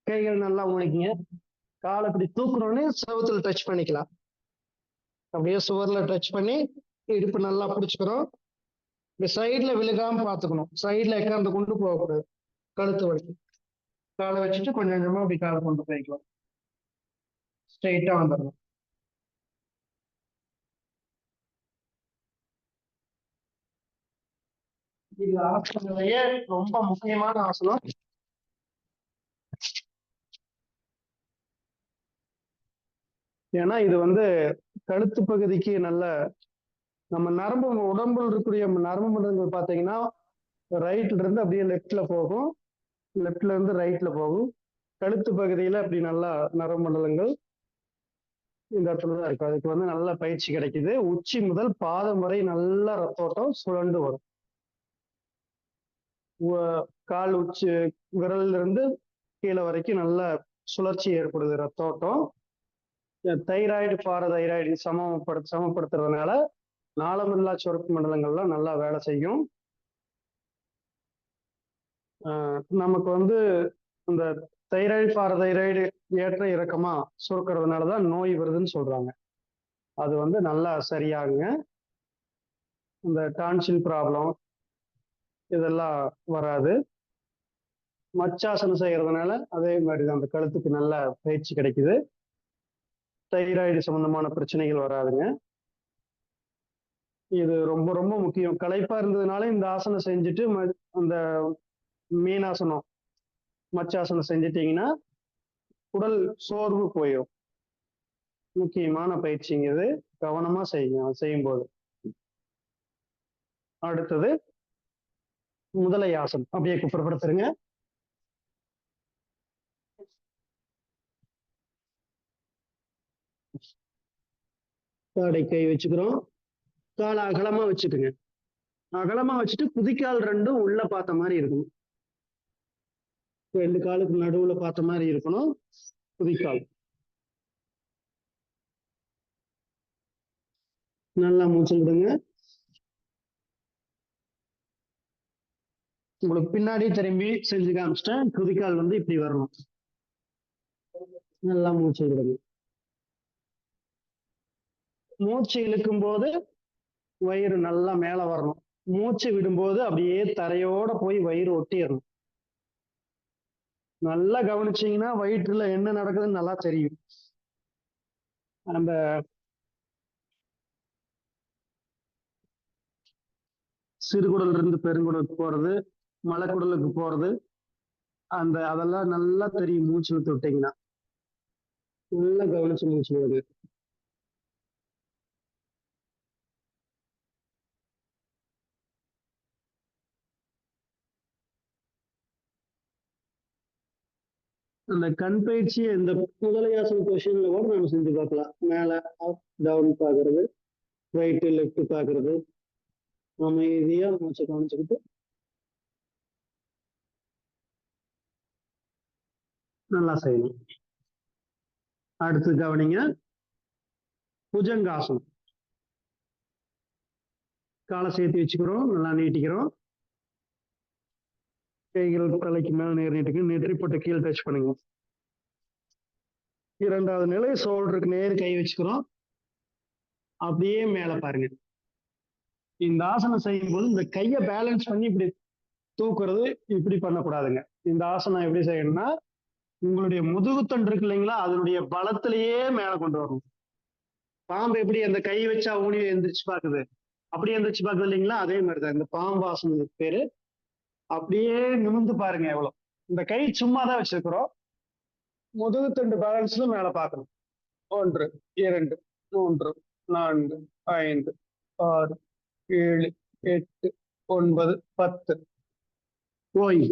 Speaker 1: கைகள் நல்லா உழைக்குங்க. காலை இப்படி தூக்குறோன்னு செவுத்துல டச் பண்ணிக்கலாம். அப்படியே சுவர்ல டச் பண்ணி இடுப்பு நல்லா பிடிச்சுக்கிறோம். இப்படி சைட்ல விழுகாம பார்த்துக்கணும். சைட்ல எக்காந்து கொண்டு போகக்கூடாது. கழுத்து வரைக்கும் காலை வச்சுட்டு கொஞ்சம் கொஞ்சமா அப்படி காலை கொண்டு போய்க்கலாம். ஸ்ட்ரெயிட்டா வந்துடணும். இது ஆசனங்களையே ரொம்ப முக்கியமான ஆசனம். ஏன்னா இது வந்து கழுத்து பகுதிக்கு நல்ல நம்ம நரம்பு உடம்புல இருக்கக்கூடிய நரம்பு மண்டலங்கள் பார்த்தீங்கன்னா ரைட்ல இருந்து அப்படியே லெஃப்ட்ல போகும், லெஃப்ட்ல இருந்து ரைட்ல போகும். கழுத்து பகுதியில அப்படி நல்லா நரம்பு மண்டலங்கள் இந்த இடத்துல தான் இருக்கு. அதுக்கு வந்து நல்ல பயிற்சி கிடைக்குது. உச்சி முதல் பாதம் வரை நல்ல ரத்தோட்டம் சுழண்டு வரும். கால் உச்சி விரல்ல இருந்து கீழே வரைக்கும் நல்ல சுழற்சி ஏற்படுது, ரத்தோட்டம். தைராய்டு பாரதைராய்டு சமப்படுத்துறதுனால நாளமில்லா சுரப்பு மண்டலங்கள்லாம் நல்லா வேலை செய்யும். நமக்கு வந்து இந்த தைராய்டு பாரதைராய்டு ஏற்ற இறக்கமா சுருக்கிறதுனாலதான் நோய் வருதுன்னு சொல்றாங்க. அது வந்து நல்லா சரியாகுங்க. இந்த டான்சில் ப்ராப்ளம் இதெல்லாம் வராது. மச்சாசனம் செய்யறதுனால அதே மாதிரி தான் அந்த கழுத்துக்கு நல்ல பயிற்சி கிடைக்குது. தைராய்டு சம்பந்தமான பிரச்சனைகள் வராதுங்க. இது ரொம்ப ரொம்ப முக்கியம். களைப்பா இருந்ததுனால இந்த ஆசனம் செஞ்சுட்டு அந்த மீனாசனம் மச்சாசனம் செஞ்சிட்டீங்கன்னா உடல் சோர்வு போயிடும். முக்கியமான பயிற்சிங்கிறது, கவனமா செய்யுங்க செய்யும்போது. அடுத்தது முதலை ஆசனம். அப்படியே குப்புறப்படுத்துருங்க. தாடை கை வச்சுக்கிறோம். காலை அகலமா வச்சுக்குங்க. அகலமா வச்சுட்டு குதிக்கால் ரெண்டும் உள்ள பார்த்த மாதிரி இருக்கணும். 2 காலுக்கு நடுவுல பார்த்த மாதிரி இருக்கணும் குதிக்கால். நல்லா மூச்சு விடுங்க. உங்களுக்கு பின்னாடி திரும்பி செஞ்சு காமிச்சிட்டேன். குதிக்கால் வந்து இப்படி வரணும். நல்லா மூச்சு விடுங்க. மூச்சு இழுக்கும் போது வயிறு நல்லா மேல வரணும். மூச்சு விடும்போது அப்படியே தரையோட போய் வயிறு ஒட்டிடணும். நல்லா கவனிச்சீங்கன்னா வயிற்றுல என்ன நடக்குதுன்னு நல்லா தெரியும். அந்த சிறுகுடல் இருந்து பெருங்குடலுக்கு போறது, மலைக்குடலுக்கு போறது, அதெல்லாம் நல்லா தெரியும் மூச்சு விட்டு விட்டீங்கன்னா. நல்லா கவனிச்சு மூச்சு விடுங்க. அந்த கண் பயிற்சியை இந்த முதலையாசன பொசிஷன்ல கூட நம்ம செஞ்சு பார்க்கலாம். மேல அப் டவுன் பாக்குறது, ரைட் லெஃப்ட் பாக்குறது, அமைதியா மூச்சை கவனிச்சுக்கிட்டு நல்லா செய்யணும். அடுத்து கவனிங்க, புஜங்காசனம். காலை சேர்த்து வச்சுக்கிறோம், நல்லா நீட்டிக்கிறோம். கைகள் தலைக்கு மேல நேர் நீட்டுக்கு, நெற்றி போட்டு கீழே டச் பண்ணுங்க. 2வது நிலை ஷோல்டருக்கு நேர் கை வச்சுக்கிறோம். அப்படியே மேல பாருங்க. இந்த ஆசனம் செய்யும் போது இந்த கையை பேலன்ஸ் பண்ணி இப்படி தூக்குறது இப்படி பண்ணக்கூடாதுங்க. இந்த ஆசனம் எப்படி செய்யணும்னா, உங்களுடைய முதுகுத்தண்டு இருக்கு இல்லைங்களா, அதனுடைய பலத்திலேயே மேல கொண்டு வரணும். பாம்பு எப்படி அந்த கை வச்சா ஊனி எந்திரிச்சு பாக்குது, அப்படியே எந்திரிச்சு பாக்குது இல்லைங்களா, அதே மாதிரிதான் இந்த பாம்பு ஆசனத்துக்கு பேரு. அப்படியே நிமிர்ந்து பாருங்க. எவ்வளவு இந்த கை சும்மா தான் வச்சிருக்கிறோம். முதுகுத்தண்டு பேலன்ஸ்ல மேல பார்க்கணும். 1 2 3 4 5 6 7 8 9 10. ஓய்வு.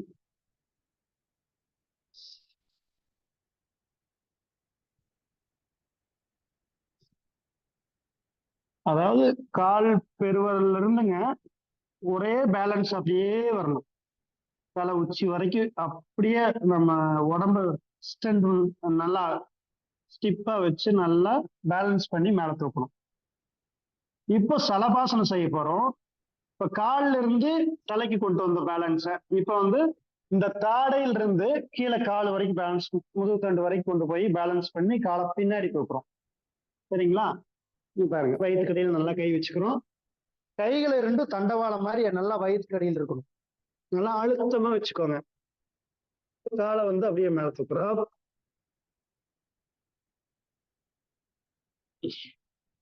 Speaker 1: அதாவது கால் பெருவரல்ல இருந்துங்க ஒரே பேலன்ஸ் அப்படியே வரணும். தலை உச்சி வரைக்கும் அப்படியே நம்ம உடம்பு ஸ்ட்ரென்த் நல்லா ஸ்டிப்பா வச்சு நல்லா பேலன்ஸ் பண்ணி மேல தூக்கணும். இப்போ சலபாசனம் செய்ய போறோம். இப்ப கால்ல இருந்து தலைக்கு கொண்டு வந்த பேலன்ஸ இப்ப வந்து இந்த தாடையில இருந்து கீழே கால் வரைக்கும் பேலன்ஸ், முதுகுத்தண்டு வரைக்கும் கொண்டு போய் பேலன்ஸ் பண்ணி காலை பின்னாடி தூக்குறோம். சரிங்களா? பாருங்க, வயிற்று கடையில் நல்லா கை வச்சுக்கிறோம். கைகளை 2 தண்டவாளம் மாதிரி நல்லா வயிற்று கடையில் இருக்கணும். நல்லா அழுத்தமா வச்சுக்கோங்க. காலை வந்து அப்படியே மேல தூக்குறோம்.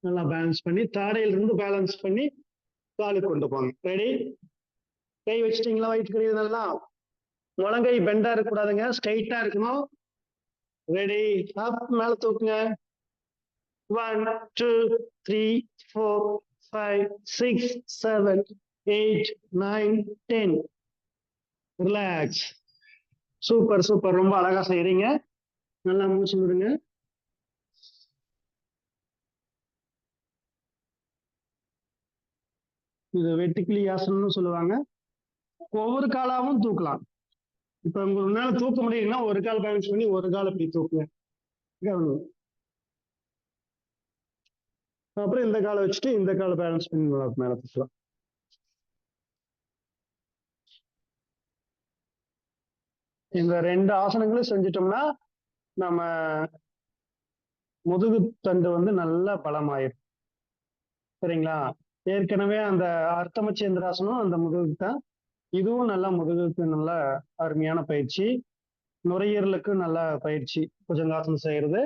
Speaker 1: நல்லா பேலன்ஸ் பண்ணி தாடையில இருந்து பேலன்ஸ் பண்ணி காலுக்கு கொண்டு போங்க. ரெடி? கை வச்சுட்டீங்களா? வயிற்று கடையில் நல்லா முழங்கை பெண்டா இருக்கக்கூடாதுங்க, ஸ்ட்ரைட்டா இருக்கணும். ரெடி? அப் மேல தூக்குங்க. 1 2 3 4 5 6 7 8 9 10. ரிலாக்ஸ். சூப்பர் சூப்பர், ரொம்ப அழகா செய்றீங்க. நல்லா மூச்சு விடுங்க. இது வெட்டுக்கிளி ஆசனம்னு சொல்லுவாங்க. ஒவ்வொரு காலாவும் தூக்கலாம். இப்ப உங்களால தூக்க முடியும்னா ஒரு கால் பேலன்ஸ் பண்ணி ஒரு கால் இப்படி தூக்குங்க. அப்புறம் இந்த காலை வச்சுட்டு இந்த காலை பேலன்ஸ் பண்ணி மேல தூக்கலாம். இந்த 2 ஆசனங்களும் செஞ்சிட்டோம்னா நம்ம முதுகு தண்டு வந்து நல்லா பலமாயிரும். சரிங்களா? ஏற்கனவே அந்த அர்த்தமச்சேந்திராசனம் அந்த முதுகுக்கு தான். இதுவும் நல்லா முதுகுக்கு நல்ல அருமையான பயிற்சி. நுரையீரலுக்கு நல்ல பயிற்சி புஜங்காசனம் செய்யறது.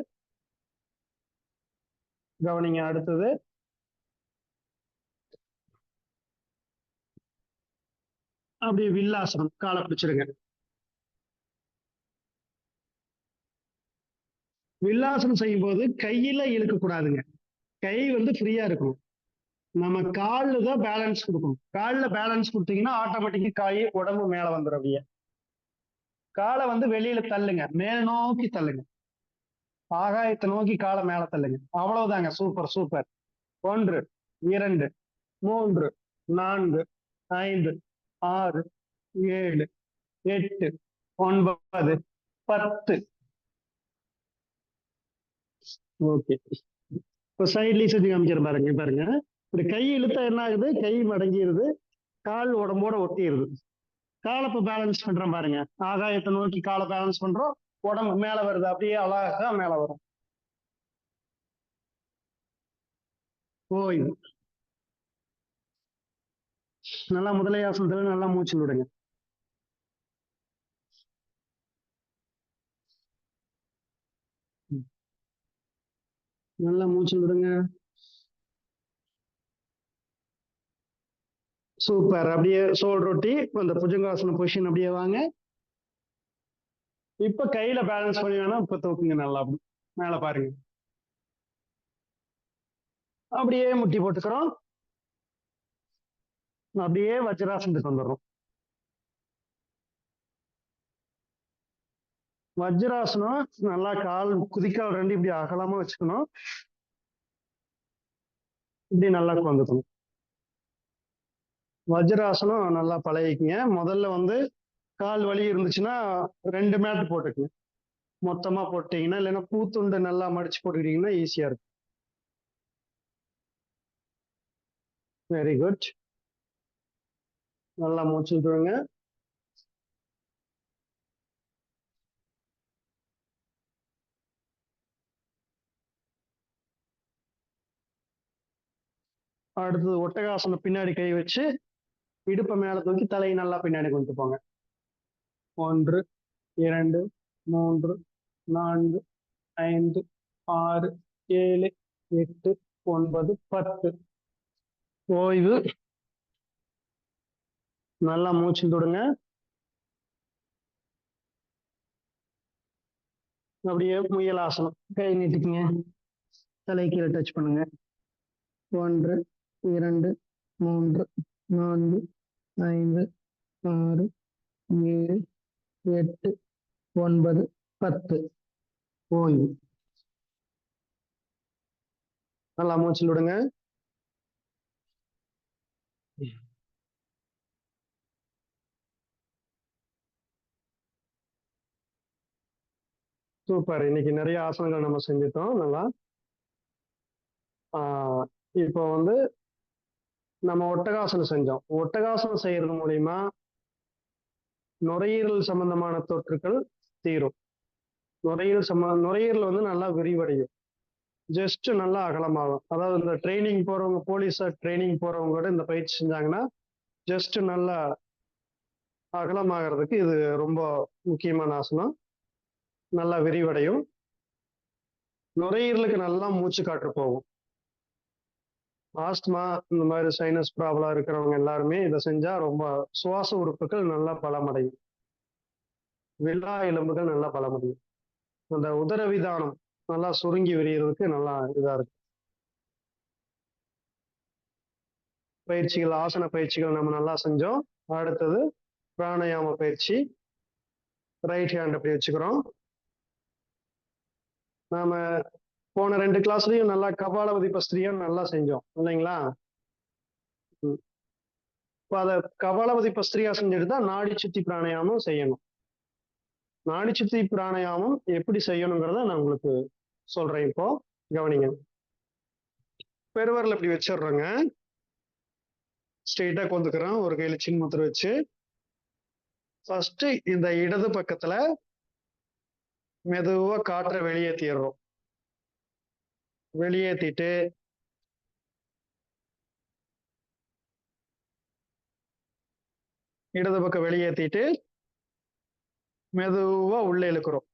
Speaker 1: கவனிங்க அடுத்தது. அப்படியே வில்லாசனம், காலை பிடிச்சிருங்க. வில்லாசனம் செய்யும் போது கையில இழுக்க கூடாதுங்க. கை வந்து ஃப்ரீயா இருக்கணும். நம்ம கால்ல தான் பேலன்ஸ் கொடுக்கணும். கால்ல பேலன்ஸ் கொடுத்தீங்கன்னா ஆட்டோமேட்டிக்கா காய் உடம்பு மேல வந்துடும். அப்படியே காலை வந்து வெளியில தள்ளுங்க, மேல் நோக்கி தள்ளுங்க, ஆகாயத்தை நோக்கி காலை மேல தள்ளுங்க. அவ்வளவுதாங்க. Super super. 1 2 3 4 5 6 7 8 9 10. ஓகே. இப்போ சைட்லயும் செஞ்சு காமிக்கிறேன் பாருங்க. பாருங்க, இப்படி கை இழுத்தா என்ன ஆகுது? கை மடங்கிடுது, கால் உடம்போட ஒட்டிடுது. காலை இப்போ பேலன்ஸ் பண்றோம் பாருங்க. ஆகாயத்தை நோக்கி காலை பேலன்ஸ் பண்றோம், உடம்பு மேல வருது. அப்படியே அழகா மேல வரும். ஓய்வு. நல்லா முதலையாசனத்துல நல்லா மூச்சு விடுங்க. நல்லா மூச்சு விடுங்க. சூப்பர். அப்படியே சோல் ரொட்டி அந்த புஜங்காசன பொசிஷன் அப்படியே வாங்க. இப்ப கையில பேலன்ஸ் பண்ணி வேணா இப்ப தூக்குங்க. நல்லா அப்படி மேல பாருங்க. அப்படியே முட்டி போட்டுக்கிறோம். அப்படியே வஜ்ராசனத்துக்கு வந்துடுறோம். வஜ்ராசனம் நல்லா கால் குதிக்கால் ரெண்டு இப்படி அகலமா வச்சுக்கணும். இப்படி நல்லா வந்துக்கணும். வஜ்ராசனம் நல்லா பழகிக்குங்க. முதல்ல வந்து கால் வலி இருந்துச்சுன்னா 2 மேட் போட்டுக்குங்க. மொத்தமா போட்டீங்கன்னா, இல்லைன்னா பூத்துண்டு நல்லா மடிச்சு போட்டுக்கிட்டீங்கன்னா ஈஸியா இருக்கும். Very good. நல்லா மூச்சு விட்டுருங்க. அடுத்தது ஒட்டகாசனம். பின்னாடி கை வச்சு இடுப்பை மேல தூக்கி தலையை நல்லா பின்னாடி கொண்டு போங்க. 1 2 3 4 5 6 7 8 9 10. ஓய்வு. நல்லா மூச்சு விடுங்க. அப்படியே முயலாசனம். கை நீட்டிக்குங்க, தலை கீழே டச் பண்ணுங்க. 1 2 3 4 5 6 7 8 9 10. ஓய்வு. நல்லா மூச்சு விடுங்க. சூப்பர். இன்னைக்கு நிறைய ஆசனங்கள் நம்ம செஞ்சுட்டோம். நல்லா இப்போ வந்து நம்ம ஒட்டகாசனம் செஞ்சோம். ஒட்டகாசனம் செய்யறது மூலியமா நுரையீரல் சம்பந்தமான தொற்றுக்கள் தீரும். நுரையீரல் வந்து நல்லா விரிவடையும். ஜஸ்ட் நல்லா அகலமாகும். அதாவது இந்த ட்ரைனிங் போறவங்க, போலீஸா ட்ரைனிங் போறவங்க கூட இந்த பயிற்சி செஞ்சாங்கன்னா ஜஸ்ட் நல்லா அகலமாகிறதுக்கு இது ரொம்ப முக்கியமான ஆசனம். நல்லா விரிவடையும். நுரையீரலுக்கு நல்லா மூச்சு காற்று போகும். ஆஸ்துமா, இந்த மாதிரி சைனஸ் ப்ராப்ளம் இருக்கிறவங்க எல்லாருமே இதை செஞ்சா ரொம்ப சுவாச உறுப்புகள் நல்லா பலமடையும். விலா எலும்புகள் நல்லா பலமடையும். அந்த உதரவிதானம் நல்லா சுருங்கி விரியறதுக்கு நல்லா இதா இருக்கு. பயிற்சிகள், ஆசன பயிற்சிகள் நம்ம நல்லா செஞ்சோம். அடுத்தது பிராணயாம பயிற்சி. ரைட் ஹேண்ட் அப்படி வச்சுக்கிறோம். நாம போன 2 கிளாஸ்லயும் நல்லா கபாலபதி பஸ்திரியம் நல்லா செஞ்சோம் இல்லைங்களா? இப்போ அதை கபாலபதி பஸ்திரியா செஞ்சுட்டு தான் நாடி சுத்தி பிராணயாமம் செய்யணும். நாடி சுத்தி பிராணயாமம் எப்படி செய்யணுங்கிறத நான் உங்களுக்கு சொல்றேன். இப்போ கவனிங்க. பெருவரில் இப்படி வச்சிடுறோங்க. ஸ்ட்ரெயிட்டா கொண்டுக்கிறோம். ஒரு கையில சின்முத்திரை வச்சு ஃபர்ஸ்ட் இந்த இடது பக்கத்துல மெதுவா காற்றை வெளியேற்றிடுறோம். வெளியேற்றிட்டு இடது பக்கம் வெளியேற்றிட்டு மெதுவா உள்ள இழுக்கிறோம்.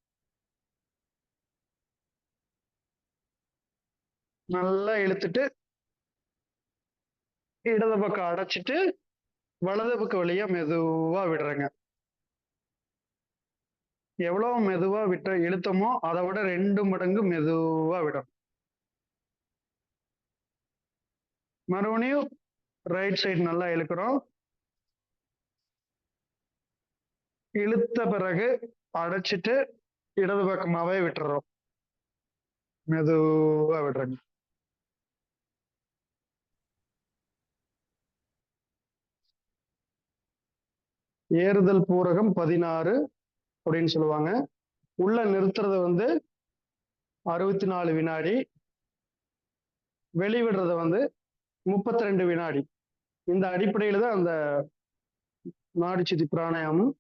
Speaker 1: நல்லா இழுத்துட்டு இடது பக்கம் அடைச்சிட்டு வலது பக்கம் வழியா மெதுவா விடுறேங்க. எவ்வளவு மெதுவா விட்ட இழுத்தமோ அதை விட 2 மடங்கு மெதுவா விடும். மறுபடியும் ரைட் சைடு நல்லா இழுக்கிறோம். இழுத்த பிறகு அடைச்சிட்டு இடது பக்கமாவே விட்டுறோம். மெதுவா விடுறேங்க. ஏறுதல் பூரகம் 16 அப்படின்னு சொல்லுவாங்க. உள்ள நிறுத்துறது 64 வினாடி, வெளிவிடுறது 32 வினாடி. இந்த அடிப்படையில தான் அந்த நாடி சுத்தி பிராணாயாமம்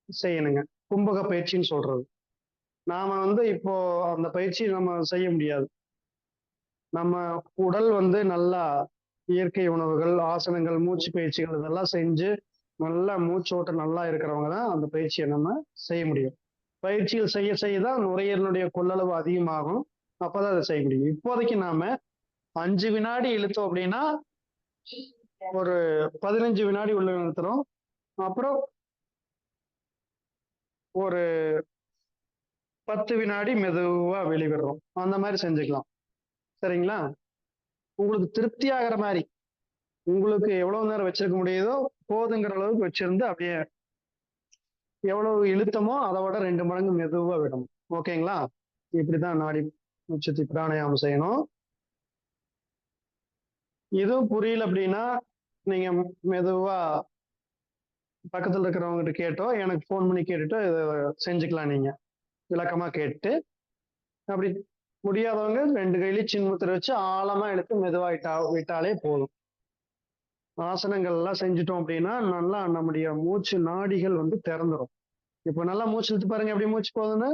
Speaker 1: செய்யணுங்க. கும்பக பயிற்சின்னு சொல்றது. நாம இப்போ அந்த பயிற்சி நம்ம செய்ய முடியாது. நம்ம உடல் நல்லா இயற்கை உணவுகள், ஆசனங்கள், மூச்சு பயிற்சிகள் இதெல்லாம் செஞ்சு நல்லா மூச்சோட்டம் நல்லா இருக்கிறவங்க தான் அந்த பயிற்சியை நம்ம செய்ய முடியும். பயிற்சிகள் செய்ய செய்ய தான் நுரையீரலுடைய கொள்ளளவு அதிகமாகும். அப்பதான் அதை செய்ய முடியும். இப்போதைக்கு நாம 5 வினாடி இழுத்தோம் அப்படின்னா ஒரு 15 வினாடி உள்ள நிறுத்துறோம். அப்புறம் ஒரு 10 வினாடி மெதுவா வெளிவிடுறோம். அந்த மாதிரி செஞ்சுக்கலாம். சரிங்களா? உங்களுக்கு திருப்தி ஆகிற மாதிரி உங்களுக்கு எவ்வளவு நேரம் வச்சிருக்க முடியுதோ போதுங்கிற அளவுக்கு வச்சிருந்து அப்படியே எவ்வளவு இழுத்தமோ அதை விட 2 மடங்கு மெதுவா விடணும். ஓகேங்களா? இப்படிதான் நாடி சுத்தி பிராணாயாமம் செய்யணும். இதுவும் புரியல அப்படின்னா நீங்க மெதுவா பக்கத்துல இருக்கிறவங்க கேட்டோ எனக்கு போன் பண்ணி கேட்டுட்டு இதை செஞ்சுக்கலாம். நீங்க விளக்கமா கேட்டு அப்படி முடியாதவங்க 2 கையிலையும் சின்முத்திரை வச்சு ஆழமா இழுத்து மெதுவா விட்டாலே போதும். ஆசனங்கள் எல்லாம் செஞ்சுட்டோம் அப்படின்னா நல்லா நம்முடைய மூச்சு நாடிகள் திறந்துடும். இப்ப நல்லா மூச்சு இழுத்து பாருங்க எப்படி மூச்சு போகுதுன்னு.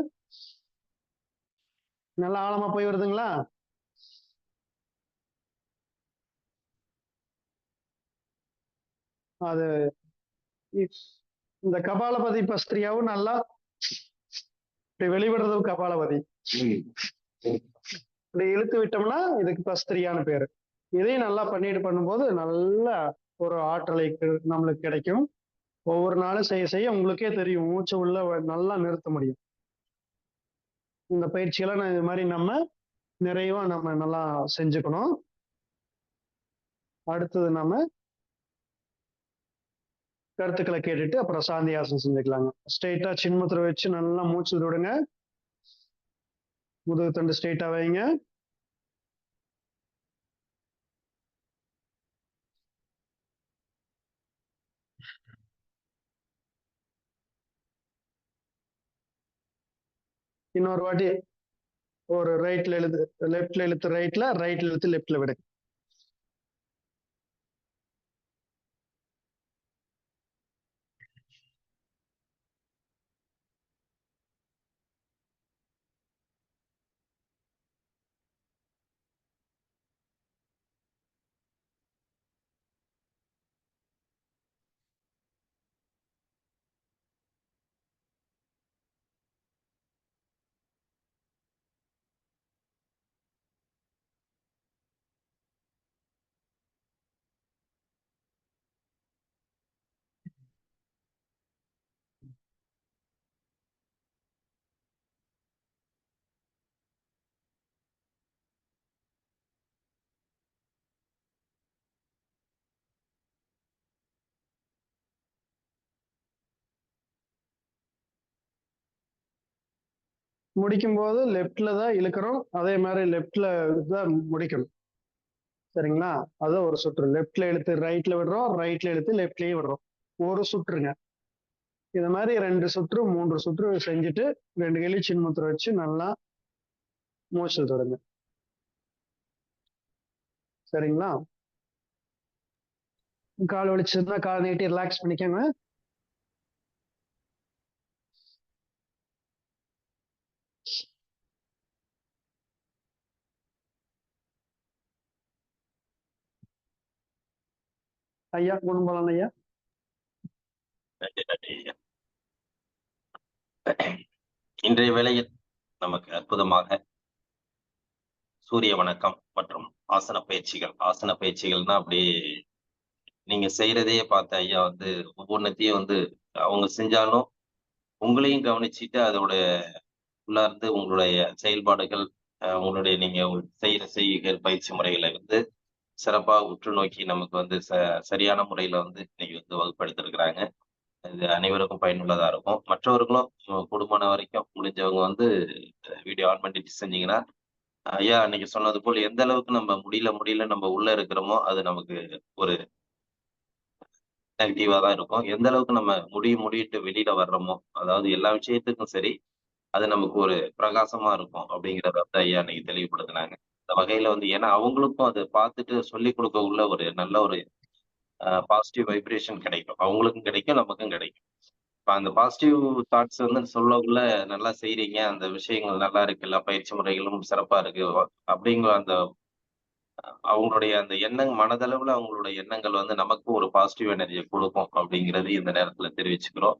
Speaker 1: நல்லா ஆழமா போய் வருதுங்களா? அது இந்த கபாலபதி பஸ்திரியாவும் நல்லா வெளிவிடுறது கபாலபதி. இப்படி இழுத்து விட்டோம்னா இதுக்கு பஸ்திரியான்னு பேரு. இதையும் நல்லா பண்ணிட்டு பண்ணும்போது நல்ல ஒரு ஆற்றலை நம்மளுக்கு கிடைக்கும். ஒவ்வொரு நாளும் செய்ய செய்ய உங்களுக்கே தெரியும் மூச்சு உள்ள நல்லா நிறுத்த முடியும். இந்த பயிற்சியெல்லாம் இது மாதிரி நம்ம நிறைவா நம்ம நல்லா செஞ்சுக்கணும். அடுத்தது நம்ம கருத்துக்களை கேட்டுட்டு அப்புறம் சாந்தியாசனம் செஞ்சுக்கலாங்க. ஸ்ட்ரெயிட்டா சின்முத்திரை வச்சு நல்லா மூச்சு விடுங்க. முதுகு தண்டு ஸ்ட்ரெயிட்டா வைங்க. இன்னொரு வாட்டி ஒரு ரைட்ல இழுத்து லெஃப்ட்ல இழுத்து ரைட்ல, ரைட்ல இழுத்து லெஃப்ட்ல விடுங்க. முடிக்கும் போது லெஃப்ட்ல தான் இழுக்கிறோம். அதே மாதிரி லெஃப்ட்ல தான் முடிக்கணும். சரிங்களா? அதான் ஒரு சுற்று. லெஃப்ட்ல இழுத்து ரைட்ல விடுறோம், ரைட்ல இழுத்து லெஃப்ட்லயே விடுறோம். ஒரு சுற்றுங்க. இது மாதிரி 2 சுற்று 3 சுற்று செஞ்சுட்டு 2 கையிலையும் சின்முத்திரை வச்சு நல்லா மூச்சு தொடங்க. சரிங்களா? கால் வலிச்சதுன்னா கால் நீட்டி ரிலாக்ஸ் பண்ணிக்கோங்க. ஐயா குணம்பலன் ஐயா.
Speaker 2: நன்றி நன்றி ஐயா. இன்றைய வேளையில் நமக்கு அற்புதமாக சூரிய வணக்கம் மற்றும் ஆசன பயிற்சிகள்னா அப்படியே நீங்க செய்யறதையே பார்த்த ஐயா வந்து ஒவ்வொன்றத்தையும் வந்து அவங்க செஞ்சாலும் உங்களையும் கவனிச்சுட்டு அதோட உள்ளார்ந்து உங்களுடைய செயல்பாடுகள் உங்களுடைய நீங்க செய்யற செய்கைகள் பயிற்சி முறைகளை வந்து சிறப்பாக உற்று நோக்கி நமக்கு வந்து சரியான முறையில வந்து இன்னைக்கு வந்து வகுப்படுத்திருக்கிறாங்க. இது அனைவருக்கும் பயனுள்ளதா இருக்கும். மற்றவர்களும் கூடுமான வரைக்கும் முடிஞ்சவங்க வந்து வீடியோ ஆன் பண்ணிட்டு செஞ்சீங்கன்னா ஐயா அன்னைக்கு சொன்னது போல் எந்த அளவுக்கு நம்ம முடியல நம்ம உள்ள இருக்கிறோமோ அது நமக்கு ஒரு நெகட்டிவா தான் இருக்கும். எந்த அளவுக்கு நம்ம முடிட்டு வெளியில வர்றோமோ அதாவது எல்லா விஷயத்துக்கும் சரி அது நமக்கு ஒரு பிரகாசமா இருக்கும் அப்படிங்கிறத வந்து ஐயா அன்னைக்கு தெளிவுபடுத்தினாங்க. இந்த வகையில வந்து ஏன்னா அவங்களுக்கும் அதை பார்த்துட்டு சொல்லிக் கொடுக்க உள்ள ஒரு நல்ல ஒரு பாசிட்டிவ் வைப்ரேஷன் கிடைக்கும். அவங்களுக்கும் கிடைக்கும், நமக்கும் கிடைக்கும். இப்ப அந்த பாசிட்டிவ் தாட்ஸ் வந்து சொல்லக்குள்ள நல்லா செய்றீங்க, அந்த விஷயங்கள் நல்லா இருக்கு, எல்லா பயிற்சி முறைகளும் சிறப்பா இருக்கு அப்படிங்கிற அந்த அவங்களுடைய அந்த மனதளவுல அவங்களுடைய எண்ணங்கள் வந்து நமக்கு ஒரு பாசிட்டிவ் எனர்ஜியை கொடுக்கும் அப்படிங்கிறது இந்த நேரத்துல தெரிவிச்சுக்கிறோம்.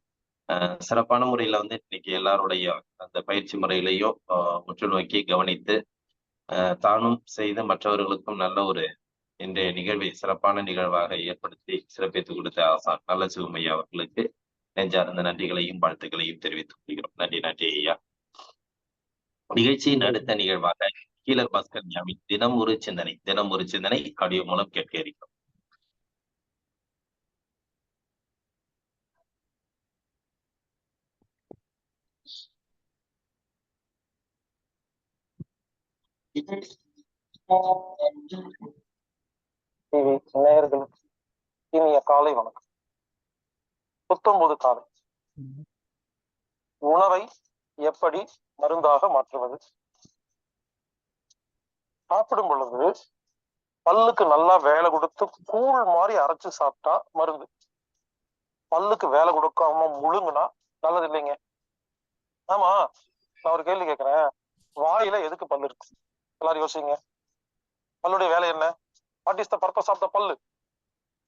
Speaker 2: சிறப்பான முறையில வந்து இன்னைக்கு எல்லாருடைய அந்த பயிற்சி முறைகளையும் உற்று நோக்கி கவனித்து தானும் செய்து மற்றவர்களுக்கும் நல்ல ஒரு இன்றைய நிகழ்வை சிறப்பான நிகழ்வாக ஏற்படுத்தி சிறப்பித்துக் கொடுத்த ஆசான் நல்ல சிவமையா அவர்களுக்கு நெஞ்சார்ந்த நன்றிகளையும் வாழ்த்துக்களையும் தெரிவித்துக் கொள்கிறோம். நன்றி நன்றி ஐயா. நிகழ்ச்சியின் அடுத்த நிகழ்வாக கீழர் பாஸ்கர் ஞாமி தினம் ஒரு சிந்தனை ஆடியோ மூலம் கேட்க இருக்கிறோம்.
Speaker 5: நேயர்களுக்கு இனிய காலை வணக்கம். புத்தம்புது காலை. உணவை எப்படி மருந்தாக மாற்றுவது? சாப்பிடும் பொழுது பல்லுக்கு நல்லா வேலை கொடுத்து கூழ் மாதிரி அரைச்சு சாப்பிட்டா மருந்து. பல்லுக்கு வேலை கொடுக்காம முழுங்குனா நல்லது இல்லைங்க. ஆமா, நான் ஒரு கேள்வி கேட்கிறேன். வாயில எதுக்கு பல்லு இருக்கு? எல்லாரும் யோசிங்க. பல்லுடைய வேலை என்ன? What is the purpose of the பல்லு?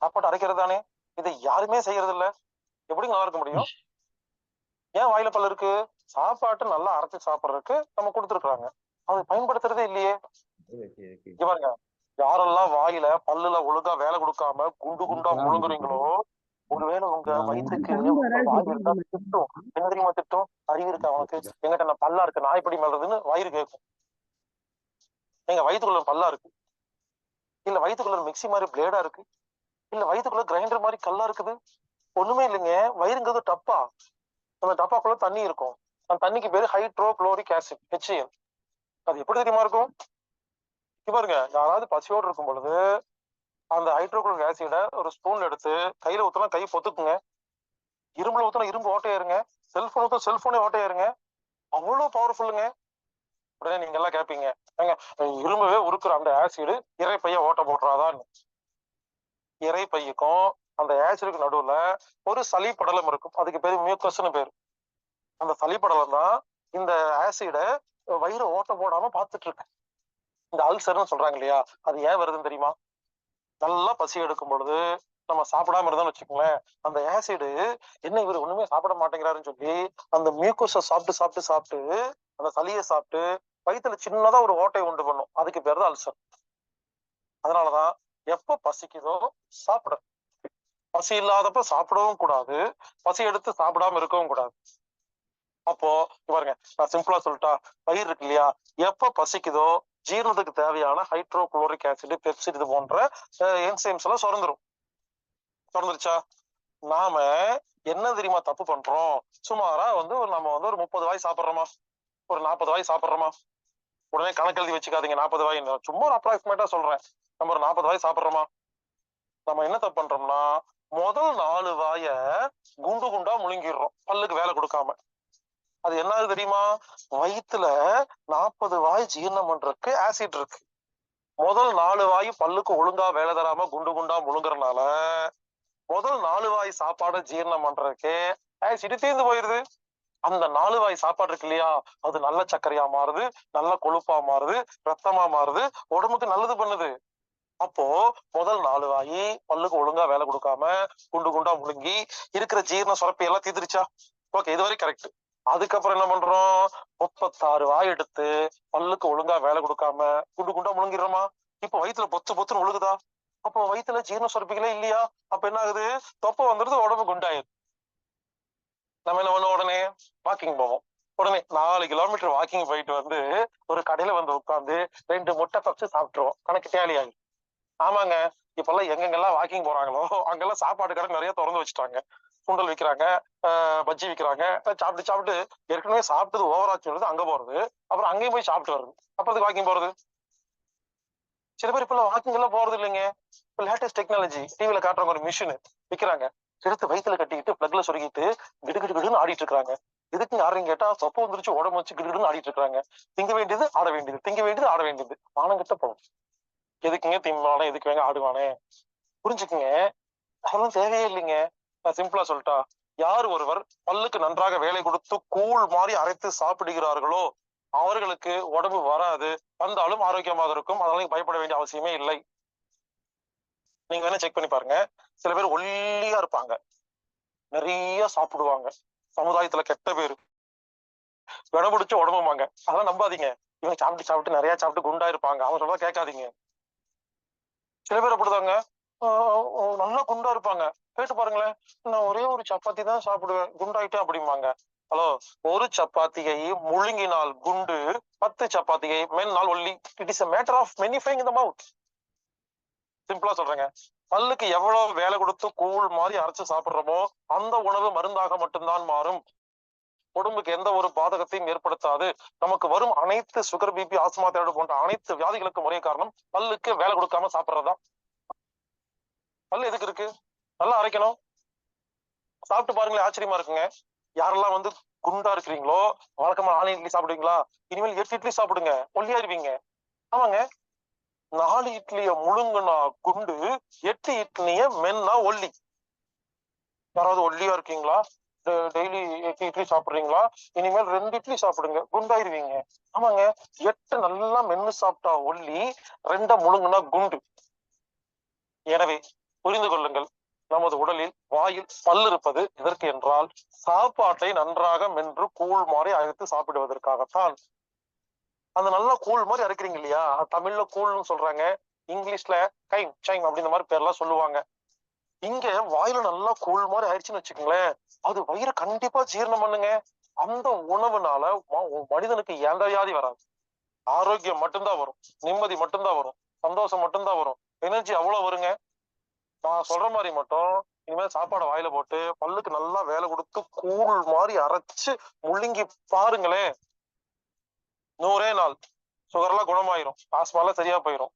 Speaker 5: சாப்பாடு அரைக்கிறது தானே. இதை யாருமே செய்யறது இல்ல. எப்படி நல்லா இருக்க முடியும்? ஏன் வாயில பல்லு இருக்கு? சாப்பாட்டு நல்லா அரைச்சு சாப்பிட்றதுக்கு நம்ம கொடுத்துருக்காங்க, அதை பயன்படுத்துறதே இல்லையே. பாருங்க, யாரெல்லாம் வாயில பல்லுல ஒழுங்கா வேலை கொடுக்காம குண்டு குண்டா முழுங்குறீங்களோ, ஒருவேளை உங்க வயிற்றுக்கு வாய் இருந்தா திட்டும். என்ன தெரியுமா திட்டும்? அறிவு இருக்கா அவனுக்கு? எங்கிட்ட நான் பல்லா இருக்கு, நான் எப்படி மேல்றதுன்னு வயிறு கேட்கும். எங்க வயிற்றுக்குள்ள பல்லா இருக்கு, இல்ல வயிற்றுக்குள்ள மிக்சி மாதிரி பிளேடா இருக்கு, இல்ல வயிற்றுக்குள்ள கிரைண்டர் மாதிரி கல்லா இருக்குது? ஒண்ணுமே இல்லைங்க. வயிறுங்கிறது டப்பா. அந்த டப்பாக்குள்ள தண்ணி இருக்கும். அந்த தண்ணிக்கு பேரு ஹைட்ரோகுளோரிக் ஆசிட், HCl. அது எப்படி தெரியுமா இருக்கும்? பாருங்க, யாராவது பசியோடு இருக்கும் பொழுது அந்த ஹைட்ரோகுளோரிக் ஆசிட ஒரு ஸ்பூன் எடுத்து கையில ஊத்தினா கை பொத்துக்குங்க. இரும்புல ஊத்தினா இரும்பு ஓட்டையாருங்க. செல்போன் ஊத்தினா செல்போனே ஓட்டையாருங்க. அவ்வளவு பவர்ஃபுல்லுங்க. உடனே நீங்க எல்லாம் கேட்பீங்க, இரும்பவே உருக்குற அந்த ஆசிடு இறைப்பைய ஓட்ட போட்டுறாதான்னு. இறைப்பையுக்கும் அந்த ஆசிடுக்கு நடுவுல ஒரு சளி படலம் இருக்கும். அதுக்கு பேரு மியூக்கஸ்னு பேரு. அந்த சளி படலம் தான் இந்த ஆசிட வயிறு ஓட்ட போடாம பார்த்துட்டு இருக்கு. இந்த அல்சர்னு சொல்றாங்க இல்லையா, அது ஏன் வருதுன்னு தெரியுமா? நல்லா பசி எடுக்கும் பொழுது நம்ம சாப்பிடாம இருந்தான்னு வச்சுக்கோங்களேன், அந்த ஆசிடு என்ன இவர் ஒண்ணுமே சாப்பிட மாட்டேங்கிறாருன்னு சொல்லி அந்த மியூக்கஸை சாப்பிட்டு சாப்பிட்டு சாப்பிட்டு அந்த சளியை சாப்பிட்டு வயிற்றுல சின்னதா ஒரு ஓட்டை உண்டு பண்ணும். அதுக்கு பேர் தான் அல்சர். அதனாலதான் எப்ப பசிக்குதோ சாப்பிட, பசி இல்லாதப்ப சாப்பிடவும் கூடாது, பசி எடுத்து சாப்பிடாம இருக்கவும் கூடாது. அப்போ பாருங்க, நான் சிம்பிளா சொல்லிட்டா, வயிறு இருக்கு இல்லையா, எப்ப பசிக்குதோ ஜீரணத்துக்கு தேவையான ஹைட்ரோகுளோரிக் ஆசிட், பெப்சிட் இது போன்ற என்சைம்ஸ் எல்லாம் சுரந்துருச்சா? நாம என்ன தெரியுமா தப்பு பண்றோம்? சுமாரா வந்து நம்ம வந்து ஒரு 30 வாய் சாப்பிட்றோமா, ஒரு 40 வாய் சாப்பிட்றோமா? உடனே கணக்கு எழுதி வச்சுக்காதீங்க 40 வாய், சும்மா ஒரு அப்ராக்சிமேட்டா சொல்றேன். நம்ம ஒரு 40 வாய் சாப்பிட்றோமா? நம்ம என்ன தப்பு பண்றோம்னா, முதல் 4 வாய குண்டு குண்டா முழுங்கிடுறோம் பல்லுக்கு வேலை கொடுக்காம. அது என்ன தெரியுமா? வயிற்றுல 40 வாய் ஜீரணம் பண்றதுக்கு ஆசிட் இருக்கு. முதல் 4 வாய் பல்லுக்கு ஒழுங்கா வேலை தராம குண்டு குண்டா முழுங்குறதுனால முதல் 4 வாய் சாப்பாடு ஜீரணம் பண்றதுக்கு ஆசிட் தீர்ந்து போயிருது. அந்த 4 வாய் சாப்பாடு இருக்கு இல்லையா, அது நல்ல சர்க்கரையா மாறுது, நல்ல கொழுப்பா மாறுது, ரத்தமா மாறுது, உடம்புக்கு நல்லது பண்ணுது. அப்போ முதல் 4 வாயி பல்லுக்கு ஒழுங்கா வேலை கொடுக்காம குண்டு குண்டா முழுங்கி இருக்கிற ஜீரண சுரப்பி எல்லாம் தீர்த்துருச்சா? ஓகே, இதுவரை கரெக்ட். அதுக்கப்புறம் என்ன பண்றோம்? 36 வாய் எடுத்து பல்லுக்கு ஒழுங்கா வேலை கொடுக்காம குண்டு குண்டா முழுங்கிடுறோமா? இப்போ வயிற்றுல பொத்து பொத்துன்னு ஒழுகுதா? அப்போ வயிற்றுல ஜீரண சுரப்பிகளே இல்லையா? அப்ப என்ன ஆகுது? தொப்பை வந்துடுது, உடம்பு குண்டாயிருது. நம்ம என்ன பண்ண? உடனே வாக்கிங் போவோம். உடனே 4 கிலோமீட்டர் வாக்கிங் போயிட்டு வந்து ஒரு கடையில வந்து உட்காந்து 2 முட்டை பப்ஸ் சாப்பிட்டுருவோம். கணக்கு டேலி ஆகி. ஆமாங்க, இப்பெல்லாம் எங்கெங்கெல்லாம் வாக்கிங் போறாங்களோ அங்கெல்லாம் சாப்பாடு கடை நிறைய திறந்து வச்சுட்டாங்க. சுண்டல் விற்கிறாங்க, பஜ்ஜி விற்கிறாங்க. சாப்பிட்டு சாப்பிட்டு ஏற்கனவே சாப்பிட்டது ஓவராச்சு வருது, அங்க போறது. அப்புறம் அங்கேயும் போய் சாப்பிட்டு வருது. அப்புறம் வாக்கிங் போறது. சில பேர் இப்பெல்லாம் வாக்கிங் எல்லாம் போறது இல்லைங்க. இப்ப லேட்டஸ்ட் டெக்னாலஜி டிவில காட்டுறவங்க ஒரு மிஷின் விற்கிறாங்க. எடுத்து வயிற்றுல கட்டிக்கிட்டு பிளக்ல சொருகிட்டு கிடுகிடுன்னு ஆடிட்டு இருக்காங்க. எதுக்கு ஆடுறீங்க கேட்டா, சொப்ப வந்துருச்சு உடம்பு வச்சு கிடுகிடுன்னு ஆடிட்டு இருக்காங்க. திங்க வேண்டியது ஆட வேண்டியது, திங்க வேண்டியது ஆட வேண்டியது. வானம் கிட்ட போகும். எதுக்குங்க திம்பானே, எதுக்கு வேங்க ஆடுவானே? புரிஞ்சுக்குங்க, அதெல்லாம் தேவையே இல்லைங்க. நான் சிம்பிளா சொல்லிட்டா, யார் ஒருவர் பல்லுக்கு நன்றாக வேலை கொடுத்து கூழ் மாதிரி அரைத்து சாப்பிடுகிறார்களோ அவர்களுக்கு உடம்பு வராது, வந்தாலும் ஆரோக்கியமாக இருக்கும். அதனால பயப்பட வேண்டிய அவசியமே இல்லை. நீங்க வேணா செக் பண்ணி பாருங்க. சில பேர் ஒல்லியா இருப்பாங்க, நிறைய சாப்பிடுவாங்க, சமுதாயத்துல கெட்ட பேரு, விட பிடிச்ச உடம்புமாங்க. அதெல்லாம் நம்பாதீங்க. இவங்க சாப்பிட்டு சாப்பிட்டு நிறைய சாப்பிட்டு குண்டா இருப்பாங்க, அவங்க சொல்றத கேட்காதீங்க. சில பேர் அப்படிதாங்க, நல்லா குண்டா இருப்பாங்க. கேட்டு பாருங்களேன், நான் ஒரே ஒரு சப்பாத்தி தான் சாப்பிடுவேன், குண்டாயிட்டேன் அப்படிம்பாங்க. ஹலோ, ஒரு சப்பாத்தியை முழுங்கினால் குண்டு, 10 சப்பாத்தியை மென்னால் ஒல்லி. It is a matter of manifying in the mouth. சிம்பிளா சொல்றேங்க. பல்லுக்கு எவ்வளவு வேலை கொடுத்து கூழ் மாதிரி அரைச்சு சாப்பிடுறோமோ அந்த உணவு மருந்தாக மட்டும்தான் மாறும். உடம்புக்கு எந்த ஒரு பாதகத்தையும் ஏற்படுத்தாது. நமக்கு வரும் அனைத்து சுகர், பிபி, ஆஸ்மா, தைராய்டு போன்ற அனைத்து வியாதிகளுக்கும் ஒரே காரணம் பல்லுக்கு வேலை கொடுக்காம சாப்பிடுறதா. பல்லு எதுக்கு இருக்கு? நல்லா அரைக்கணும். சாப்பிட்டு பாருங்களேன், ஆச்சரியமா இருக்குங்க. யாரெல்லாம் வந்து குண்டா இருக்கிறீங்களோ, வழக்கமா 4 இட்லி சாப்பிடுவீங்களா? இனிமேல் 8 இட்லி சாப்பிடுங்க, ஒல்லியாயிருவீங்க. ஆமாங்க, 4 இட்லிய முழுங்குனா குண்டு, 8 இட்லிய மென்னா ஒல்லி. யாராவது ஒல்லியா இருக்கீங்களா? டெய்லி 8 இட்லி சாப்பிடுறீங்களா? இனிமேல் 2 இட்லி சாப்பிடுங்க, குண்டாயிருவீங்க. ஆமாங்க, 8 நல்லா மென்னு சாப்பிட்டா ஒல்லி, 2 முழுங்குனா குண்டு. எனவே புரிந்து கொள்ளுங்கள், நமது உடலில் வாயில் பல் இருப்பது எதற்கு என்றால் சாப்பாட்டை நன்றாக மென்று கூழ் மாதிரி அரைத்து சாப்பிடுவதற்காகத்தான். அந்த நல்ல கூழ் மாதிரி அரைக்கிறீங்க இல்லையா, தமிழ்ல கூழ்னு சொல்றாங்க, இங்கிலீஷ்ல கைம் சைம் அப்படின்ற மாதிரி பேர்லாம் சொல்லுவாங்க. இங்க வாயில நல்லா கூழ் மாதிரி ஆயிடுச்சுன்னு வச்சுக்கோங்களேன், அது வயிறு கண்டிப்பா ஜீரணம் பண்ணுங்க. அந்த உணவுனால மனிதனுக்கு எந்த வியாதி வராது, ஆரோக்கியம் மட்டும்தான் வரும், நிம்மதி மட்டும்தான் வரும், சந்தோஷம் மட்டும்தான் வரும், எனர்ஜி அவ்வளவு வருங்க. நான் சொல்ற மாதிரி மட்டும் இனிமேல் சாப்பாடை வாயில போட்டு பல்லுக்கு நல்லா வேலை கொடுத்து கூழ் மாதிரி அரைச்சு முழுங்கி பாருங்களேன். 100 நாள் சுகர்லாம் குணமாயிரும், ஆஸ்மாலாம் சரியா போயிடும்,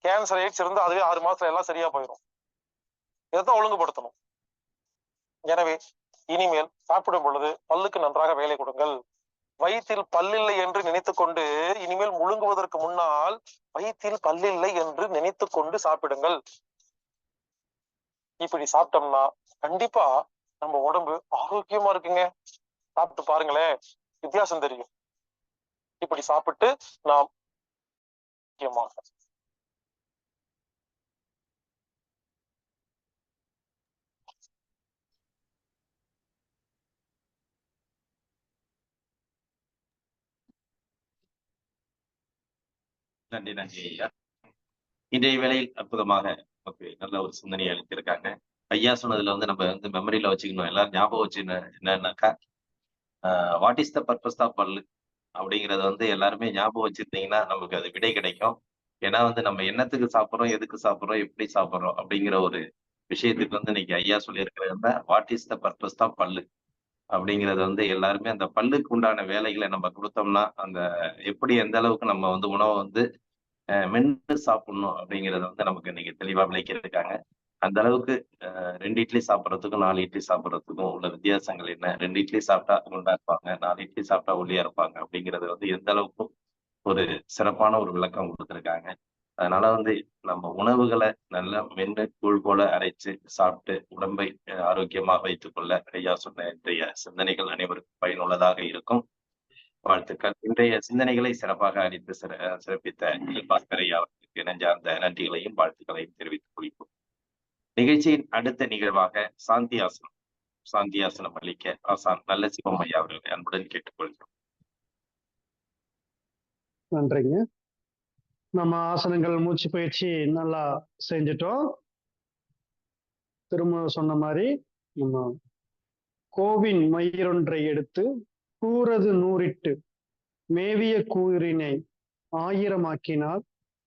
Speaker 5: கேன்சர், எய்ட்ஸ் இருந்து அதுவே 6 மாசத்துல எல்லாம் சரியா போயிடும். இதைத்தான் ஒழுங்குபடுத்தணும். எனவே இனிமேல் சாப்பிடும் பொழுது பல்லுக்கு நன்றாக வேலை கொடுங்கள். வயிற்றில் பல்லில்லை என்று நினைத்துக் கொண்டு இனிமேல் முழுங்குவதற்கு முன்னால் வயிற்றில் பல்லில்லை என்று நினைத்து கொண்டு சாப்பிடுங்கள். இப்படி சாப்பிட்டோம்னா கண்டிப்பா நம்ம உடம்பு ஆரோக்கியமா இருக்குங்க. சாப்பிட்டு பாருங்களேன், வித்தியாசம் தெரியும். இப்படி சாப்பிட்டு நாம் முக்கியமாக
Speaker 2: நன்றி நன்றி ஐயா. இன்றைய வேளையில் அற்புதமாக நமக்கு நல்ல ஒரு சிந்தனையை அளித்திருக்காங்க. ஐயா சொன்னதுல வந்து நம்ம வந்து மெமரியில வச்சுக்கணும், எல்லாரும் ஞாபகம் வச்சு என்னன்னாக்கா, what is the purpose of பல்லு அப்படிங்கறத வந்து எல்லாருமே ஞாபகம் வச்சிருந்தீங்கன்னா நமக்கு அது விடை கிடைக்கும். ஏன்னா வந்து நம்ம என்னத்துக்கு சாப்பிடுறோம், எதுக்கு சாப்பிடுறோம், எப்படி சாப்பிடுறோம் அப்படிங்கிற ஒரு விஷயத்துக்கு வந்து இன்னைக்கு ஐயா சொல்லியிருக்கிறது what is the purpose of பல்லு அப்படிங்கறது வந்து எல்லாருமே அந்த பல்லுக்கு உண்டான வேலைகளை நம்ம கொடுத்தோம்னா அந்த எப்படி எந்த அளவுக்கு நம்ம வந்து உணவை வந்து மென்று சாப்பிடணும் அப்படிங்கறத வந்து நமக்கு இன்னைக்கு தெளிவா விளக்கியிருக்காங்க. அந்த அளவுக்கு 2 இட்லி சாப்பிட்றதுக்கும் 4 இட்லி சாப்பிட்றதுக்கும் உள்ள வித்தியாசங்கள் என்ன, 2 இட்லி சாப்பிட்டா குண்டா இருப்பாங்க, 4 இட்லி சாப்பிட்டா ஒல்லியா இருப்பாங்க அப்படிங்கறது வந்து எந்த அளவுக்கும் ஒரு சிறப்பான ஒரு விளக்கம் கொடுத்துருக்காங்க. அதனால வந்து நம்ம உணவுகளை நல்லா மென்று கூழ் போல அரைச்சு சாப்பிட்டு உடம்பை ஆரோக்கியமாக வைத்துக் கொள்ள ஐயா சொன்ன இன்றைய சிந்தனைகள் அனைவருக்கும் பயனுள்ளதாக இருக்கும். வாழ்த்துக்கள். இன்றைய சிந்தனைகளை சிறப்பாக அளித்து சிறப்பித்த பாஸ்கர் ஐயா அவர்களுக்கு நெஞ்சார்ந்த நன்றிகளையும் வாழ்த்துக்களையும் தெரிவித்துக் கொள்கிறோம். நிகழ்ச்சியின் அடுத்த நிகழ்வாக சாந்தியாசனம் அளிக்க ஆசான் நல்ல சிவம் ஐயா அவர்களை அன்புடன் கேட்டுக்கொள்கிறோம்.
Speaker 1: நன்றிங்க. நம்ம ஆசனங்கள் மூச்சு பயிற்சி நல்லா செஞ்சுட்டோம். திரும்ப சொன்ன மாதிரி நம்ம கோவின் மயிரொன்றை எடுத்து கூறது 100 மேவிய கூறினை 1000 ஆக்கினால்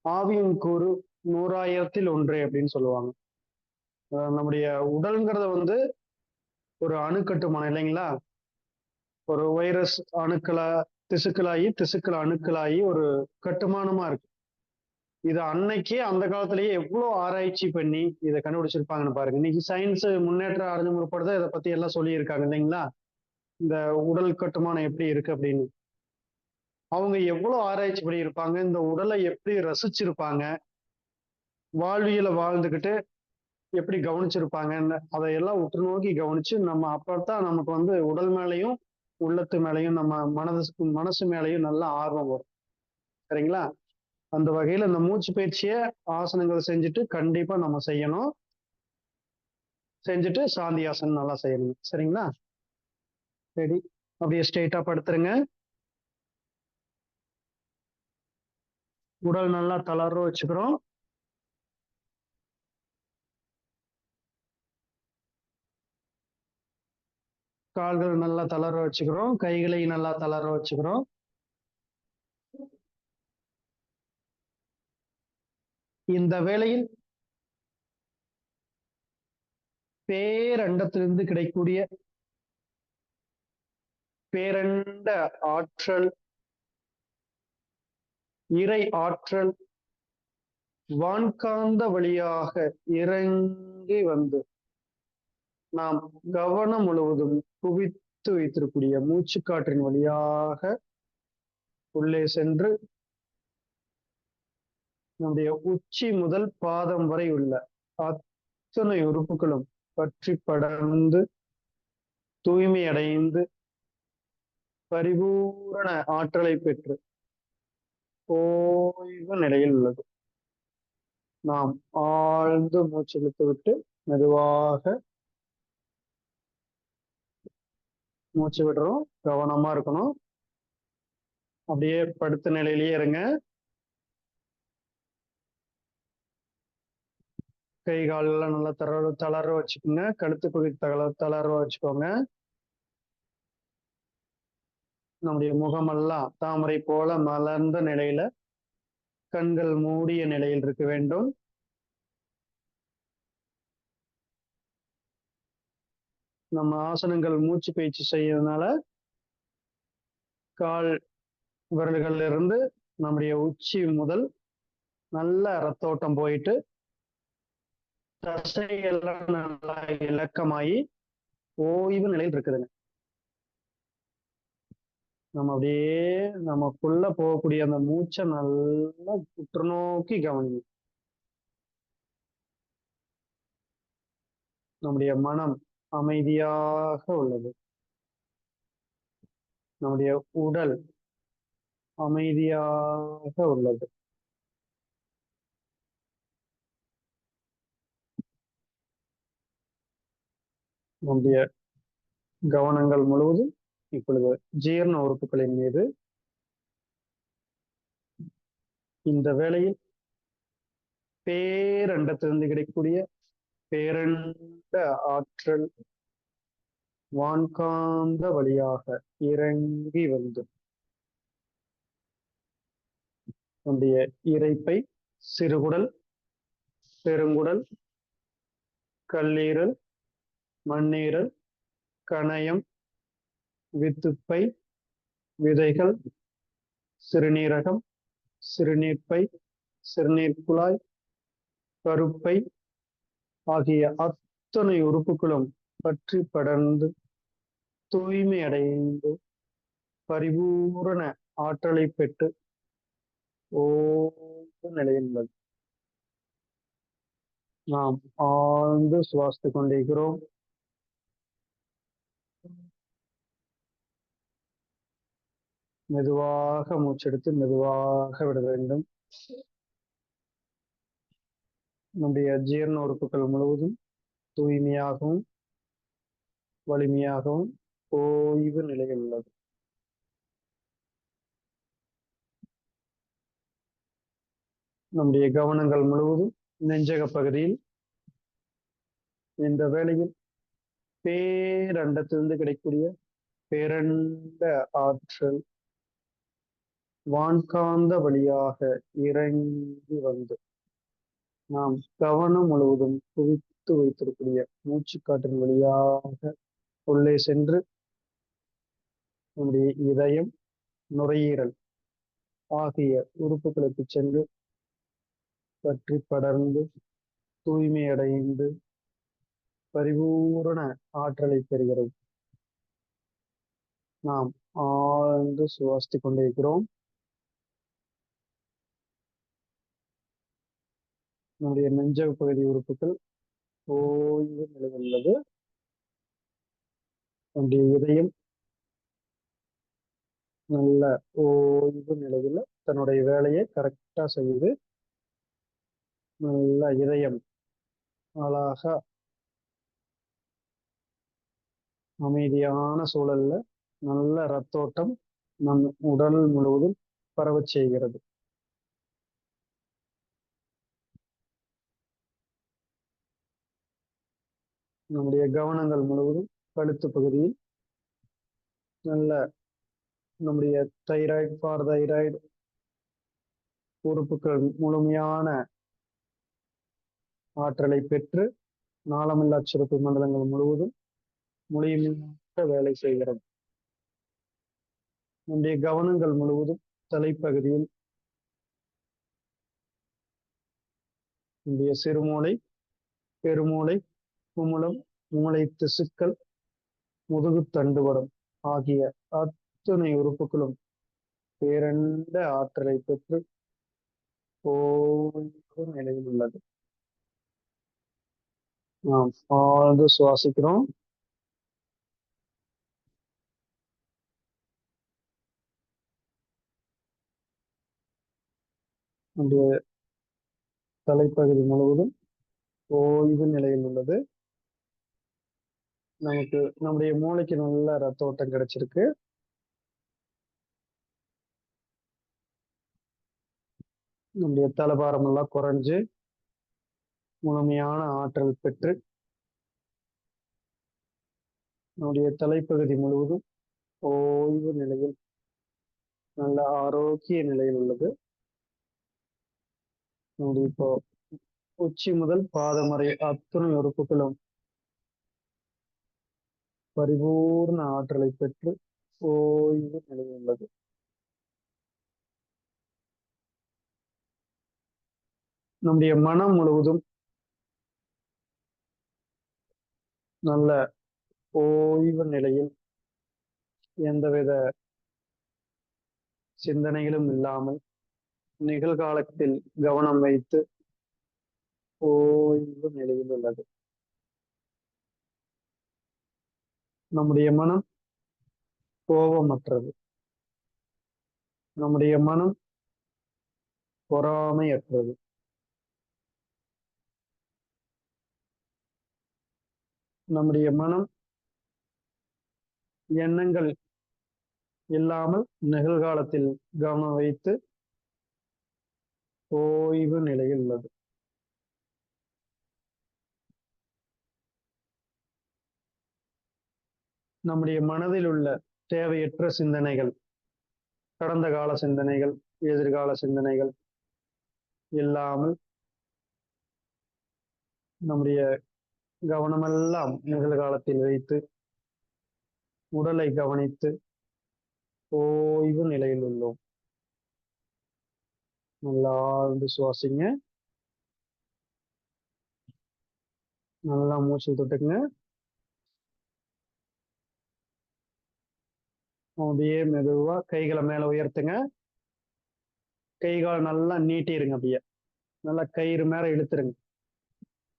Speaker 1: ஆவியின் கூறு 100,000 அப்படின்னு சொல்லுவாங்க. நம்முடைய உடல்ங்கிறத ஒரு அணுக்கட்டுமானம் இல்லைங்களா? ஒரு வைரஸ் அணுக்களா திசுக்கள் அணுக்களாகி ஒரு கட்டுமானமா இருக்கு. இது அன்னைக்கே அந்த காலத்திலேயே எவ்வளவு ஆராய்ச்சி பண்ணி இதை கண்டுபிடிச்சிருப்பாங்கன்னு பாருங்க. இன்னைக்கு சயின்ஸ் முன்னேற்றம் அடைஞ்ச முற்படுத்த இதை பத்தி எல்லாம் சொல்லியிருக்காங்க இல்லைங்களா? இந்த உடல் கட்டுமானம் எப்படி இருக்கு அப்படின்னு. அவங்க எவ்வளவு ஆராய்ச்சி பண்ணியிருப்பாங்க, இந்த உடலை எப்படி ரசிச்சிருப்பாங்க, வாழ்வியலை வாழ்ந்துக்கிட்டு எப்படி கவனிச்சிருப்பாங்கன்னு அதையெல்லாம் உற்று நோக்கி கவனிச்சு நம்ம அப்பதான் நமக்கு உடல் மேலையும் உள்ளத்து மேலையும் நம்ம மனசு மேலையும் நல்ல ஆர்வம் வரும். சரிங்களா? அந்த வகையில இந்த மூச்சு பயிற்சியை ஆசனங்கள் செஞ்சுட்டு கண்டிப்பா நம்ம செய்யணும். செஞ்சுட்டு சாந்தி ஆசனம் நல்லா செய்யணும். சரிங்களா? ரெடி? அப்படியே ஸ்ட்ரெயிட்டா படுத்துருங்க. உடல் நல்லா தளர்வ வச்சுக்கிறோம். கால்கள் நல்லா தளர்வ வச்சுக்கிறோம். கைகளை நல்லா தளர்வ வச்சுக்கிறோம். இந்த வேளையில் பேரண்டத்திலிருந்து கிடைக்கக்கூடிய பேரண்ட ஆற்றல், இறை ஆற்றல் வான்காந்த வழியாக இறங்கி வந்து நாம் கவனம் முழுவதும் குவித்து வைத்திருக்கூடிய மூச்சுக்காற்றின் வழியாக உள்ளே சென்று நம்முடைய உச்சி முதல் பாதம் வரை உள்ள அத்தனை உறுப்புகளும் பற்றி படர்ந்து தூய்மை அடைந்து பரிபூரண ஆற்றலை பெற்று ஓய்வு நிலையில் உள்ளது. நாம் ஆழ்ந்து மூச்சு இழுத்து விட்டு மெதுவாக மூச்சு விடுறோம். கவனமா இருக்கணும். அப்படியே படுத்த நிலையிலேயே இருங்க. கை காலெல்லாம் நல்லா தளர்வ வச்சுக்கோங்க. கழுத்து பகுதி தளர்வ வச்சுக்கோங்க. நம்முடைய முகமெல்லாம் தாமரை போல மலர்ந்த நிலையில, கண்கள் மூடிய நிலையில் இருக்க வேண்டும். நம்ம ஆசனங்கள் மூச்சு பயிற்சி செய்யறதுனால கால் விரல்கள்ல இருந்து நம்முடைய உச்சி முதல் நல்ல ரத்தோட்டம் போயிட்டு தசைகள்லாம் நல்லா இலக்கமாயி ஓய்வு நிலையில் இருக்குதுங்க. நம்ம அப்படியே நமக்குள்ள போகக்கூடிய அந்த மூச்சை நல்லா உற்று நோக்கி கவனிங்க. நம்முடைய மனம் அமைதியாக உள்ளது. நம்முடைய உடல் அமைதியாக உள்ளது. நம்முடைய கவனங்கள் முழுவதும் இப்பொழுது ஜீரண உறுப்புகளின் மீது. இந்த வேளையில் பேரண்டத்திலிருந்து கிடைக்கக்கூடிய பேரண்ட ஆற்றல் வான்காந்த வழியாக இறங்கி வந்து நம்முடைய இரைப்பை, சிறுகுடல், பெருங்குடல், கல்லீரல், மண்ணீரல், கணையம், வித்துப்பை, விதைகள், சிறுநீரகம், சிறுநீர்ப்பை, சிறுநீர் குழாய், கருப்பை ஆகிய அத்தனை உறுப்புகளும் பற்றி படர்ந்து தூய்மை அடைந்து பரிபூரண ஆற்றலை பெற்று ஓய்வு நிலையில் உள்ளது. நாம் ஆழ்ந்து சுவாசித்துக் கொண்டிருக்கிறோம். மெதுவாக மூச்செடுத்து மெதுவாக விட வேண்டும். நம்முடைய ஜீரண உறுப்புகள் முழுவதும் தூய்மையாகவும் வலிமையாகவும் ஓய்வு நிலையில் உள்ளது. நம்முடைய கவனங்கள் முழுவதும் நெஞ்சக பகுதியில் இந்த வேளையில் பேரண்டத்திலிருந்து கிடைக்கக்கூடிய பேரண்ட ஆற்றல் வான்காந்த வழியாக இறங்கி வந்து நாம் கவனம் முழுவதும் குவித்து வைத்திருக்கூடிய மூச்சுக்காற்றின் வழியாக உள்ளே சென்று நம்முடைய இதயம், நுரையீரல் ஆகிய உறுப்புகளுக்கு சென்று பற்றி படர்ந்து தூய்மை அடைந்து பரிபூரண ஆற்றலை பெறுகிறது. நாம் ஆழ்ந்து சுவாசித்துக் கொண்டிருக்கிறோம். நம்முடைய நெஞ்சக பகுதி உறுப்புகள் ஓய்வு நிலையில் உள்ளது. நம்முடைய இதயம் நல்ல ஓய்வு நிலையில் தன்னுடைய வேலையை கரெக்டா செய்யுது. நல்ல இதயம் அழகா அமைதியான சூழல்ல நல்ல ரத்தோட்டம் நம் உடல் முழுவதும் பரவச் செய்கிறது. நம்முடைய கவனங்கள் முழுவதும் கழுத்து பகுதியில் நல்ல நம்முடைய தைராய்டு, பார்தைராய்டு உறுப்புகள் முழுமையான ஆற்றலை பெற்று நாளமில்லா சுரப்பு மண்டலங்கள் முழுவதும் முழுமையாக வேலை செய்கிறது. நம்முடைய கவனங்கள் முழுவதும் தலைப்பகுதியில் நம்முடைய சிறுமூளை, பெருமூளை, குமுளம், மூளை திசுக்கள், முதுகு தண்டுவடம் ஆகிய அத்துணை உறுப்புகளும் பேரண்ட ஆற்றலை பெற்று ஓய்வு நிலையில் உள்ளது. நாம் ஆழ்ந்து சுவாசிக்கிறோம். நம்முடைய தலைப்பகுதி முழுவதும் ஓய்வு நிலையில் உள்ளது. நமக்கு நம்முடைய மூளைக்கு நல்ல ரத்த ஓட்டம் கிடைச்சிருக்கு. நம்முடைய தலைபாரம் எல்லாம் குறைஞ்சு முழுமையான ஆற்றல் பெற்று நம்முடைய தலைப்பகுதி முழுவதும் ஓய்வு நிலையில் நல்ல ஆரோக்கிய நிலையில் உள்ளது. நம்முடைய இப்போ உச்சி முதல் பாதம் வரை அத்துணை உறுப்புகளும் பரிபூர்ண ஆற்றலை பெற்று ஓய்வு நிலையில் உள்ளது. நம்முடைய மனம் முழுவதும் நல்ல ஓய்வு நிலையில் எந்தவித சிந்தனைகளும் இல்லாமல் நிகழ்காலத்தில் கவனம் வைத்து ஓய்வு நிலையில் உள்ளது. நம்முடைய மனம் கோபமற்றது. நம்முடைய மனம் பொறாமையற்றது. நம்முடைய மனம் எண்ணங்கள் இல்லாமல் நிகழ்காலத்தில் கவனம் வைத்து ஓய்வு நிலையில் உள்ளது. நம்முடைய மனதில் உள்ள தேவையற்ற சிந்தனைகள், கடந்த கால சிந்தனைகள், எதிர்கால சிந்தனைகள் இல்லாமல் நம்முடைய கவனமெல்லாம் நிகழ்காலத்தில் வைத்து உடலை கவனித்து ஓய்வு நிலையில் உள்ளோம். நல்லா ஆழ்ந்து சுவாசிங்க. நல்லா மூச்சு தொட்டுங்க. அப்படியே மெதுவா கைகளை மேல உயர்த்துங்க. கைகால் நல்லா நீட்டிருங்க. அப்படியே நல்லா கயிறு மேல இழுத்துருங்க.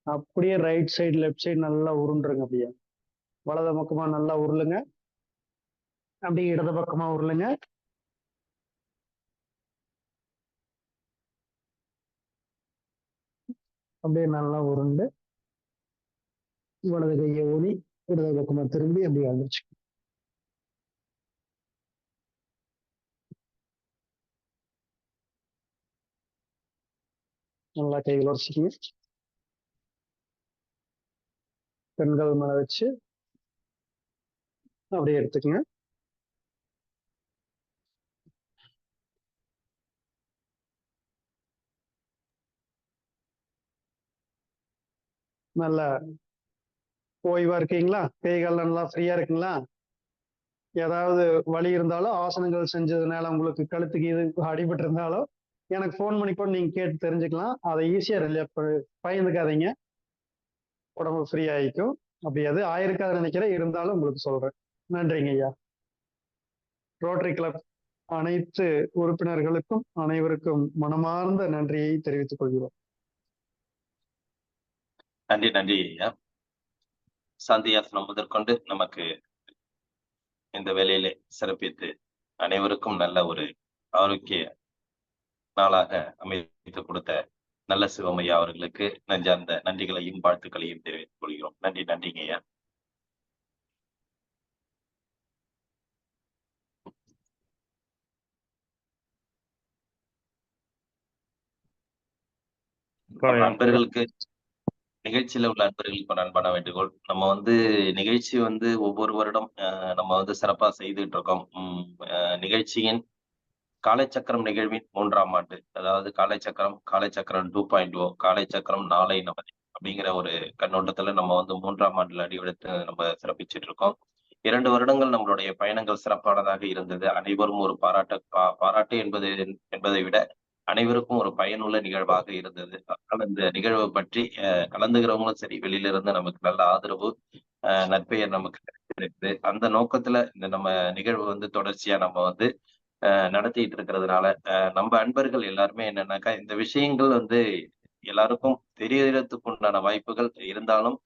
Speaker 1: அப்படியே ரைட் சைடு லெஃப்ட் சைடு நல்லா உருண்டுருங்க. அப்படியே வலது பக்கமா நல்லா உருளுங்க. அப்படியே இடது பக்கமா உருளுங்க. அப்படியே நல்லா உருண்டு வலது கையை ஊனி இடது பக்கமா திரும்பி அப்படியே வந்துருச்சு. நல்லா கைகள் உரைச்சிக்கிங்க. பெண்கள் மேல வச்சு அப்படியே எடுத்துக்கங்க. நல்ல ஓய்வா இருக்கீங்களா? கைகள் நல்லா ஃப்ரீயா இருக்குங்களா? ஏதாவது வலி இருந்தாலும் ஆசனங்கள் செஞ்சதுனால உங்களுக்கு கழுத்துக்கு இது அடிபட்டு இருந்தாலும் எனக்கு ஃபோன் பண்ணி கூட நீங்க கேட்டு தெரிஞ்சுக்கலாம். அதை ஈஸியா பயந்துக்காதீங்க. உடம்பு ஃப்ரீ ஆயிக்கும். அப்படி அது ஆயிருக்காது நினைக்கிறேன், இருந்தாலும் உங்களுக்கு சொல்றேன். நன்றிங்க ஐயா. ரோட்டரி கிளப் அனைத்து உறுப்பினர்களுக்கும் அனைவருக்கும் மனமார்ந்த நன்றியை தெரிவித்துக் கொள்கிறோம்.
Speaker 2: நன்றி நன்றி ஐயா. சாந்தியாசனம் முதற்கொண்டு நமக்கு இந்த வேலையிலே சிறப்பித்து அனைவருக்கும் நல்ல ஒரு ஆரோக்கிய நாளாக அமைத்து கொடுத்த நல்ல சிவமையா அவர்களுக்கு நெஞ்சார்ந்த நன்றிகளையும் வாழ்த்துக்களையும் தெரிவித்துக் கொள்கிறோம். நன்றி நன்றிங்க ஐயா. நண்பர்களுக்கு நிகழ்ச்சியில உள்ள அன்பர்களுக்கு ஒரு அன்பான வேண்டுகோள். நம்ம நிகழ்ச்சி ஒவ்வொரு வருடம் நம்ம சிறப்பா செய்துட்டு இருக்கோம். நிகழ்ச்சியின் காலைச்சக்கரம் நிகழ்வின் 3ஆம் ஆண்டு, அதாவது காலைச்சக்கரம் 2.0, காலைச்சக்கரம் நாளை நமது அப்படிங்கிற ஒரு கண்ணோட்டத்துல நம்ம 3ஆம் ஆண்டுல அடியெடுத்து நம்ம சிறப்பிச்சுட்டு இருக்கோம். 2 வருடங்கள் நம்மளுடைய பயணங்கள் சிறப்பானதாக இருந்தது. அனைவரும் ஒரு பாராட்டு என்பதை விட அனைவருக்கும் ஒரு பயனுள்ள நிகழ்வாக இருந்தது. அதனால இந்த நிகழ்வை பற்றி கலந்துகிறவங்களும் சரி, வெளியில இருந்து நமக்கு நல்ல ஆதரவு, நற்பெயர் நமக்கு கிடைச்சிருக்கு. அந்த நோக்கத்துல இந்த நம்ம நிகழ்வு தொடர்ச்சியா நம்ம நடத்திட்டு இருக்கிறதுனால நம்ம அன்பர்கள் எல்லாருமே என்னன்னாக்கா, இந்த விஷயங்கள் எல்லாருக்கும் தெரியறதுக்கு உண்டான வாய்ப்புகள் இருந்தாலும்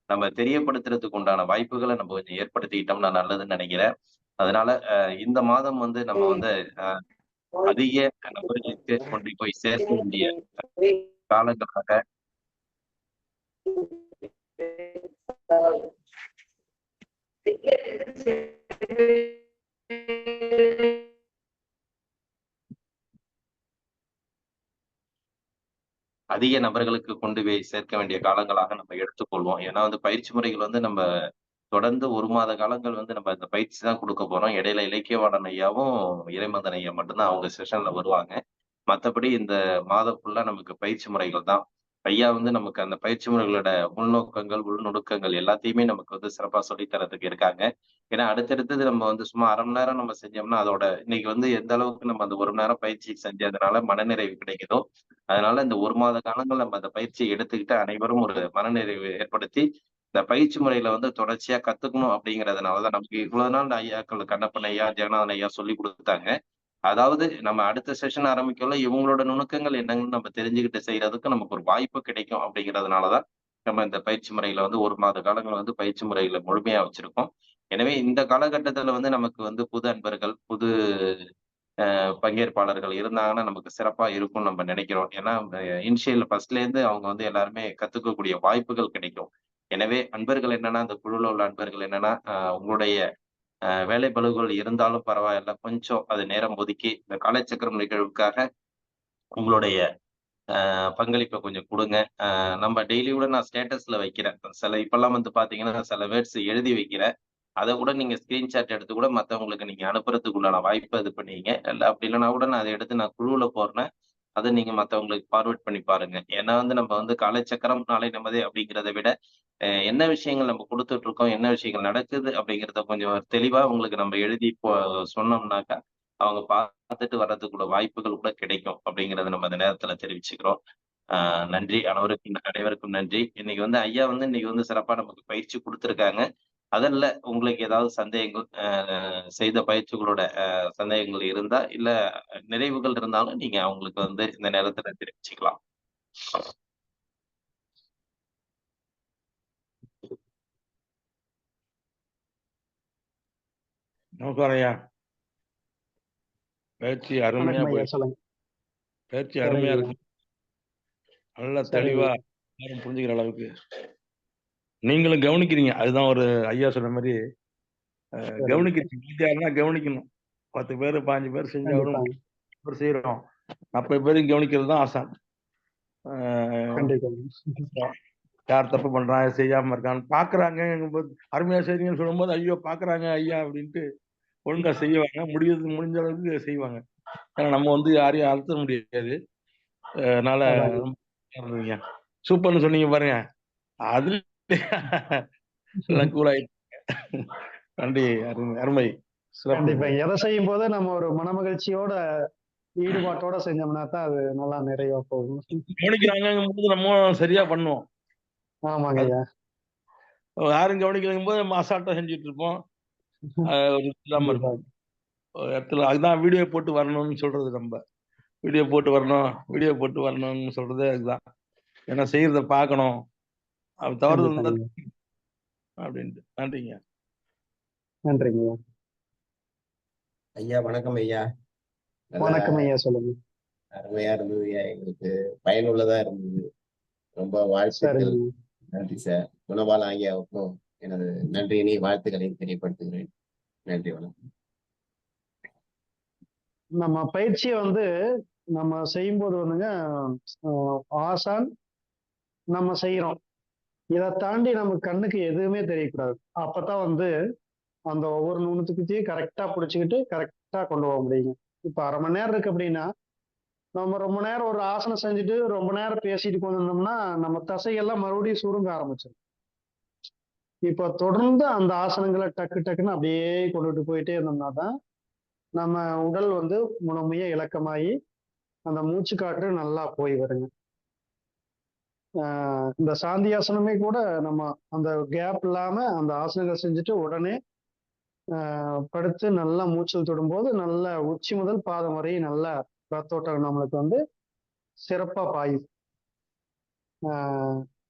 Speaker 2: நம்ம தெரியப்படுத்துறதுக்கு உண்டான வாய்ப்புகளை நம்ம கொஞ்சம் ஏற்படுத்திக்கிட்டோம்னா நல்லதுன்னு நினைக்கிறேன். அதனால இந்த மாதம் நம்ம அதிக நபர்களுக்கு கொண்டு போய் சேர்க்க வேண்டிய காலங்களாக அதிக நபர்களுக்கு கொண்டு போய் சேர்க்க வேண்டிய காலங்களாக நம்ம எடுத்துக்கொள்வோம். ஏன்னா பயிற்சி முறைகள் நம்ம தொடர்ந்து 1 மாத காலங்கள் நம்ம இந்த பயிற்சி தான் கொடுக்க போறோம். இடையில இலக்கியவாணன் ஐயாவும் இறைமந்தன் ஐயா மட்டும்தான் அவங்க செஷன்ல வருவாங்க. மத்தபடி இந்த மாதம் ஃபுல்லா நமக்கு பயிற்சி முறைகள் தான். ஐயா நமக்கு அந்த பயிற்சி முறைகளோட உள்நோக்கங்கள், உள்நுணுக்கங்கள் எல்லாத்தையுமே நமக்கு சிறப்பா சொல்லித் தரதுக்கு இருக்காங்க. ஏன்னா அடுத்தடுத்தது நம்ம சும்மா 1/2 மணி நேரம் நம்ம செஞ்சோம்னா அதோட இன்னைக்கு எந்த அளவுக்கு நம்ம அந்த 1 மணி நேரம் பயிற்சி செஞ்சதுனால மனநிறைவு கிடைக்குதோ, அதனால இந்த 1 மாத காலங்கள் நம்ம அந்த பயிற்சியை எடுத்துக்கிட்டு அனைவரும் ஒரு மனநிறைவு ஏற்படுத்தி இந்த பயிற்சி முறையில தொடர்ச்சியா கத்துக்கணும் அப்படிங்கிறதுனாலதான் நமக்கு இவ்வளவு நாள் ஐயாக்கள் கண்ணப்பன் ஐயா, ஜெகநாதன் ஐயா சொல்லி கொடுத்தாங்க. அதாவது நம்ம அடுத்த செஷன் ஆரம்பிக்கல இவங்களோட நுணுக்கங்கள் என்னன்னு நம்ம தெரிஞ்சுக்கிட்டு செய்யறதுக்கு நமக்கு ஒரு வாய்ப்பு கிடைக்கும் அப்படிங்கிறதுனாலதான் நம்ம இந்த பயிற்சி முறையில 1 மாத காலங்கள் பயிற்சி முறைகளை முழுமையா வச்சிருக்கோம். எனவே இந்த காலகட்டத்துல நமக்கு புது அன்பர்கள், புது பங்கேற்பாளர்கள் இருந்தாங்கன்னா நமக்கு சிறப்பா இருக்கும்னு நம்ம நினைக்கிறோம். ஏன்னா இனிஷியல் ஃபர்ஸ்ட்ல இருந்து அவங்க எல்லாருமே கத்துக்கக்கூடிய வாய்ப்புகள் கிடைக்கும். எனவே அன்பர்கள் என்னன்னா, அந்த குழுல உள்ள அன்பர்கள் என்னன்னா, உங்களுடைய வேலை பளுக்கள் இருந்தாலும் பரவாயில்ல, கொஞ்சம் அது நேரம் ஒதுக்கி இந்த காலைச்சக்கரம் நிகழ்வுக்காக உங்களுடைய பங்களிப்பை கொஞ்சம் கொடுங்க. நம்ம டெய்லி கூட நான் ஸ்டேட்டஸ்ல வைக்கிறேன். இப்பெல்லாம் பாத்தீங்கன்னா சில வேர்ட்ஸ் எழுதி வைக்கிறேன். அதை கூட நீங்க ஸ்கிரீன்ஷாட் எடுத்து கூட மத்தவங்களுக்கு நீங்க அனுப்புறதுக்கு உண்டான வாய்ப்பை இது பண்ணீங்க. இல்ல அப்படி இல்லைன்னா கூட நான் அதை எடுத்து நான் குழுவுல போடுறேன். அதை நீங்க மத்தவங்களுக்கு ஃபார்வர்ட் பண்ணி பாருங்க. ஏன்னா நம்ம காலைச்சக்கரம் நாளை நமதே அப்படிங்கிறத விட என்ன விஷயங்கள் நம்ம கொடுத்துட்டு இருக்கோம், என்ன விஷயங்கள் நடக்குது அப்படிங்கிறத கொஞ்சம் தெளிவா உங்களுக்கு நம்ம எழுதி சொன்னோம்னாக்கா அவங்க பார்த்துட்டு வர்றதுக்குள்ள வாய்ப்புகள் கூட கிடைக்கும் அப்படிங்கறத நம்ம அந்த நேரத்துல தெரிவிச்சுக்கிறோம். நன்றி அனைவருக்கும் நன்றி. இன்னைக்கு ஐயா இன்னைக்கு சிறப்பா நமக்கு பயிற்சி கொடுத்துருக்காங்க. அதில் உங்களுக்கு ஏதாவது சந்தேகங்கள், செய்த பயிற்சிகளோட சந்தேகங்கள் இருந்தா இல்ல நிறைவுகள் இருந்தாலும் நீங்க அவங்களுக்கு இந்த நேரத்துல தெரிவிச்சுக்கலாம்.
Speaker 6: நமஸ்காரம் ஐயா. பயிற்சி அருமையா போயிருக்கு. பயிற்சி அருமையா இருக்கு. நல்ல தெளிவா யாரும் புரிஞ்சுக்கிற அளவுக்கு நீங்களும் கவனிக்கிறீங்க. அதுதான் ஒரு ஐயா சொன்ன மாதிரி கவனிக்கிறீங்க. வாத்தியார்னா கவனிக்கணும். 10 பேர் 15 பேர் செஞ்சாலும்
Speaker 1: கண்டிப்பாங்க.
Speaker 6: பேர் செய்யறோம். 40 பேரையும் கவனிக்கிறது தான் ஆசான்.
Speaker 1: கண்டிப்பாங்க.
Speaker 6: யார் தப்பு பண்றான், செய்யாம இருக்கான்னு பாக்குறாங்க. அருமையா செய்றீங்கன்னு சொல்லும்போது, ஐயோ பாக்குறாங்க ஐயா அப்படின்ட்டு ஒழுங்கா செய்வாங்க. முடிஞ்ச அளவுக்கு செய்வாங்க. ஏன்னா நம்ம வந்து யாரையும் அழுத்த முடியாது. அதனால
Speaker 1: அதாங்க.
Speaker 6: ரொம்ப இருந்ததுங்க. சூப்பர்னு சொன்னீங்க பாருங்க. அது எல்லாம் கூல் ஆயிட்டு. நன்றி. அருமை அருமை. சிறப்பு.
Speaker 1: கண்டிப்பாங்க. எதை செய்யும் போது நம்ம ஒரு மனமகிழ்ச்சியோட ஈடுபாட்டோட செஞ்சோம்னா தான் அது நல்லா நிறைவா போகும்.
Speaker 6: கவனிக்கிறாங்கும் போது நம்ம சரியா பண்ணுவோம்.
Speaker 1: ஆமாங்க ஐயா.
Speaker 6: யாரும் கவனிக்கலைங்கும் போது நம்ம அசால்ட்டா செஞ்சுட்டு இருப்போம். ஒரு இல்லாம இருக்கும்.
Speaker 1: கண்டிப்பாங்க.
Speaker 6: ஒரு இடத்துல அதுதான் வீடியோ போட்டு வரணும்னு சொல்றது. நம்ம வீடியோ போட்டு வரணும்னு சொல்றதே அதுதான். ஏன்னா செய்யறத பார்க்கணும். அது தவறு இருந்தா
Speaker 1: கண்டிப்பாங்க.
Speaker 6: அப்படின்ட்டு. நன்றிங்க.
Speaker 1: நன்றிங்க ஐயா.
Speaker 3: ஐயா வணக்கம் ஐயா. நல்லா
Speaker 1: வணக்கம் ஐயா. சொல்லுங்க.
Speaker 3: அருமையா இருந்தது ஐயா. எங்களுக்கு பயனுள்ளதா இருந்தது. ரொம்ப வாழ்த்துக்கள்.
Speaker 1: சரிங்க.
Speaker 3: நன்றி சார். குணபால ஐயாவுக்கும் எனது நன்றியினை வாழ்த்துக்களை தெரியப்படுத்துகிறேன். நன்றி வணக்கம்.
Speaker 1: நம்ம பயிற்சியை வந்து நம்ம செய்யும்போது வந்துங்க ஆசான் நம்ம செய்யறோம். இதை தாண்டி நம்ம கண்ணுக்கு எதுவுமே தெரியக்கூடாது. அப்பதான் வந்து அந்த ஒவ்வொரு நுணுத்துக்கிட்டையும் கரெக்டா பிடிச்சிக்கிட்டு கரெக்டா கொண்டு போக முடியுங்க. இப்ப அரை மணி நேரம் இருக்கு அப்படின்னா நம்ம ரொம்ப நேரம் ஒரு ஆசனம் செஞ்சுட்டு ரொம்ப நேரம் பேசிட்டு கொண்டு வந்தோம்னா நம்ம தசைகள்லாம் மறுபடியும் சுருங்க ஆரம்பிச்சிடும். இப்ப தொடர்ந்து அந்த ஆசனங்களை டக்கு டக்குன்னு அப்படியே கொண்டுட்டு போயிட்டே இருந்தோம்னா தான் நம்ம உடல் வந்து முழுமையா இலக்கமாகி அந்த மூச்சு காற்று நல்லா போய் வருங்க. இந்த சாந்தியாசனமே கூட நம்ம அந்த கேப் இல்லாம அந்த ஆசனங்கள் செஞ்சுட்டு உடனே படுத்து நல்லா மூச்சல் தொடும்போது நல்ல உச்சி முதல் பாதம் வரை நல்ல ரத்தோட்டம் நம்மளுக்கு வந்து சிறப்பா பாயும்.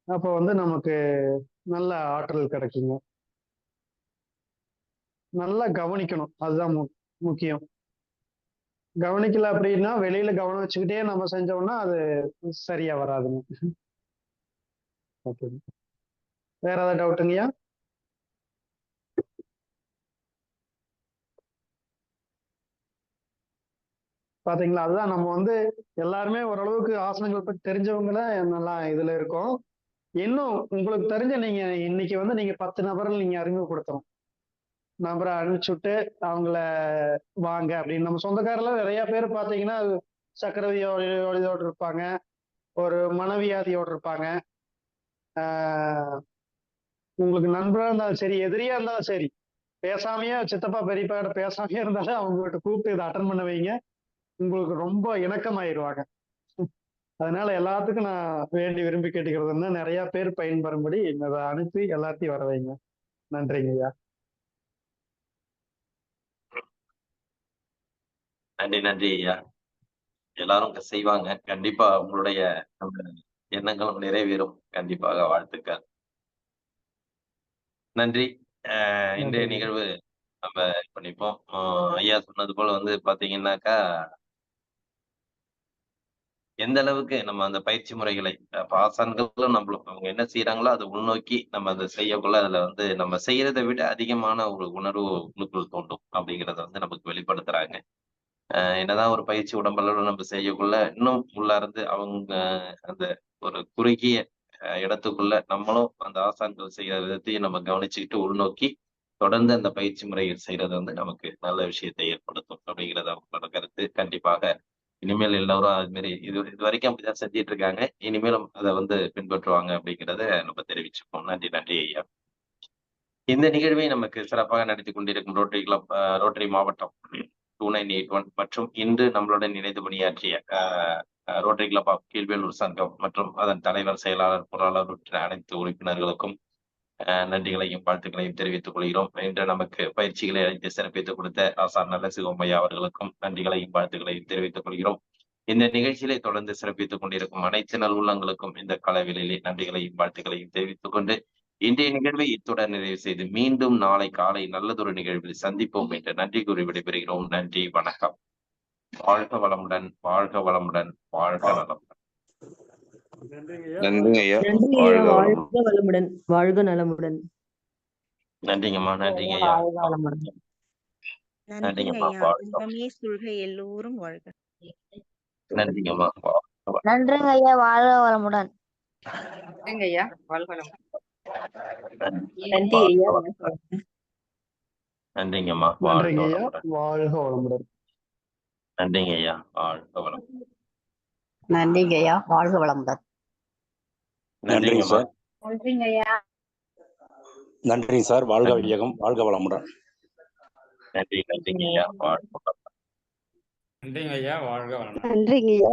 Speaker 1: அப்ப வந்து நமக்கு நல்ல ஆற்றல் கிடைக்குங்க. நல்லா கவனிக்கணும். அதுதான் முக்கியம். கவனிக்கல அப்படின்னா வெளியில கவனம் வச்சுக்கிட்டே நம்ம செஞ்சோம்னா அது சரியா வராதுங்க. ஓகே. வேற ஏதாவது டவுட்டுங்கய்யா? பாத்தீங்களா? அதுதான் நம்ம வந்து எல்லாருமே ஓரளவுக்கு ஆசனங்கள் பத்தி தெரிஞ்சவங்கள நல்லா இதுல இருக்கோம். இன்னும் உங்களுக்கு தெரிஞ்ச நீங்க இன்னைக்கு வந்து நீங்க 10 நபர்கள் நீங்க அறிமுகப்படுத்தணும். நபரை அனுப்பிச்சுட்டு அவங்கள வாங்க அப்படின்னு. நம்ம சொந்தக்காரெல்லாம் நிறைய பேர் பாத்தீங்கன்னா சக்கரை வியாதியோடு இருப்பாங்க, ஒரு மனவியாதியோடு இருப்பாங்க. உங்களுக்கு நண்பரா இருந்தாலும் சரி, எதிரியா இருந்தாலும் சரி, பேசாமையே சித்தப்பா பெரியப்பா கிட்ட பேசாமையே இருந்தாலும் அவங்ககிட்ட கூப்பிட்டு இதை அட்டன் பண்ண வைங்க. உங்களுக்கு ரொம்ப இணக்கமாயிருவாங்க. அதனால எல்லாத்துக்கும் நான் வேண்டி விரும்பி கேட்டுக்கிறதுன்னா நிறைய பேர் பயன்பெறும்படி அதை அனுப்பி எல்லாத்தையும் வர வைங்க. நன்றிங்க ஐயா.
Speaker 2: நன்றி ஐயா. எல்லாரும் செய்வாங்க. கண்டிப்பா உங்களுடைய எண்ணங்களும் நிறைவேறும். கண்டிப்பாக வாழ்த்துக்கள். நன்றி. இன்றைய நிகழ்வு நம்ம பண்ணிப்போம். ஐயா சொன்னது போல வந்து பாத்தீங்கன்னாக்கா எந்த அளவுக்கு நம்ம அந்த பயிற்சி முறைகளை ஆசான்களும் நம்மளும் அவங்க என்ன செய்யறாங்களோ அதை உள்நோக்கி நம்ம அதை செய்யக்குள்ள அதுல வந்து நம்ம செய்யறதை விட அதிகமான ஒரு உணர்வு உள்ளுக்குள் தோண்டும் அப்படிங்கிறத வந்து நமக்கு வெளிப்படுத்துறாங்க. என்னதான் ஒரு பயிற்சி உடம்பளவுல நம்ம செய்யக்குள்ள இன்னும் உள்ளார்ந்து அவங்க அந்த ஒரு குறுகிய இடத்துக்குள்ள நம்மளும் அந்த ஆசான்கள் செய்யற விதத்தையும் நம்ம கவனிச்சுக்கிட்டு உள்நோக்கி தொடர்ந்து அந்த பயிற்சி முறைகள் செய்யறது வந்து நமக்கு நல்ல விஷயத்தை ஏற்படுத்தும் அப்படிங்கிறத அவங்களோட கருத்து. கண்டிப்பாக இனிமேல் எல்லாரும் அது மாதிரி இது வரைக்கும் அப்படிதான் செஞ்சிட்டு இருக்காங்க. இனிமேலும் அதை வந்து பின்பற்றுவாங்க அப்படிங்கிறத நம்ம தெரிவிச்சுப்போம். நன்றி ஐயா. இந்த நிகழ்வை நமக்கு சிறப்பாக நடத்தி கொண்டிருக்கும் ரோட்டரி கிளப் ரோட்டரி மாவட்டம் 2981 மற்றும் இன்று நம்மளுடன் இணைந்து பணியாற்றிய ரோட்டரி கிளப் ஆஃப் கீழ்வேலூர் சங்கம் மற்றும் அதன் தலைவர், செயலாளர், பொருளாளர் உட்பட அனைத்து உறுப்பினர்களுக்கும் நன்றிகளையும் வாழ்த்துக்களையும் தெரிவித்துக் கொள்கிறோம். இன்று நமக்கு பயிற்சிகளை அளித்து சிறப்பித்துக் கொடுத்த ஆசான் நல்ல சிவமையா அவர்களுக்கும் நன்றிகளையும் வாழ்த்துக்களையும் தெரிவித்துக் கொள்கிறோம். இந்த நிகழ்ச்சியிலே தொடர்ந்து சிறப்பித்துக் கொண்டிருக்கும் அனைத்து நல்வுள்ளங்களுக்கும் இந்த காலவெளியிலே நன்றிகளையும் வாழ்த்துக்களையும் தெரிவித்துக் கொண்டு இன்றைய நிகழ்வை இத்துடன் நிறைவு செய்து மீண்டும் நாளை காலை நல்லதொரு நிகழ்வில் சந்திப்போம் என்று நன்றி கூறி விடைபெறுகிறோம். நன்றி, வணக்கம். வாழ்க வளமுடன், வாழ்க வளமுடன், வாழ்க நலமுடன். நன்றிங்க ஐயா.
Speaker 7: நன்றி ஐயா.
Speaker 2: வாழ்க வளமுடன்.
Speaker 7: வாழ்க வளமுடன். வாழ்க நலமுடன்.
Speaker 2: நன்றிங்கம்மா. நன்றிங்க ஐயா.
Speaker 7: வாழ்க வளமுடன்.
Speaker 8: நன்றிங்க
Speaker 2: நன்றிங்கம்மா.
Speaker 8: ஐயா.
Speaker 2: வாழ்க
Speaker 8: இன்பமே சூழ்க, எல்லோரும் வாழ்க.
Speaker 2: நன்றிங்கம்மா.
Speaker 9: நன்றிங்க ஐயா. வாழ்க வளமுடன்.
Speaker 4: நன்றிங்க ஐயா. வாழ்க வளமுடன்.
Speaker 7: நன்றி ஐயா.
Speaker 2: நன்றிங்கம்மா. வாழ்க
Speaker 1: நன்றிங்க ஐயா.
Speaker 2: வளமுடன்.
Speaker 1: வாழ்க வளமுடன்.
Speaker 2: நன்றிங்க ஐயா. வாழ்க வளமுடன்.
Speaker 9: நன்றிங்க ஐயா. வாழ்க வளமுடன்.
Speaker 10: நன்றிங்க
Speaker 2: நன்றிங்கம்மா.
Speaker 10: சார்.
Speaker 4: நன்றிங்க ஐயா.
Speaker 10: நன்றிங்க சார். வாழ்க வையகம், வாழ்க வளமுடன்.
Speaker 2: நன்றிங்க ஐயா. வாழ்க வளமுடன்.
Speaker 11: நன்றிங்க ஐயா. வாழ்க வளமுடன்.
Speaker 9: நன்றிங்க ஐயா.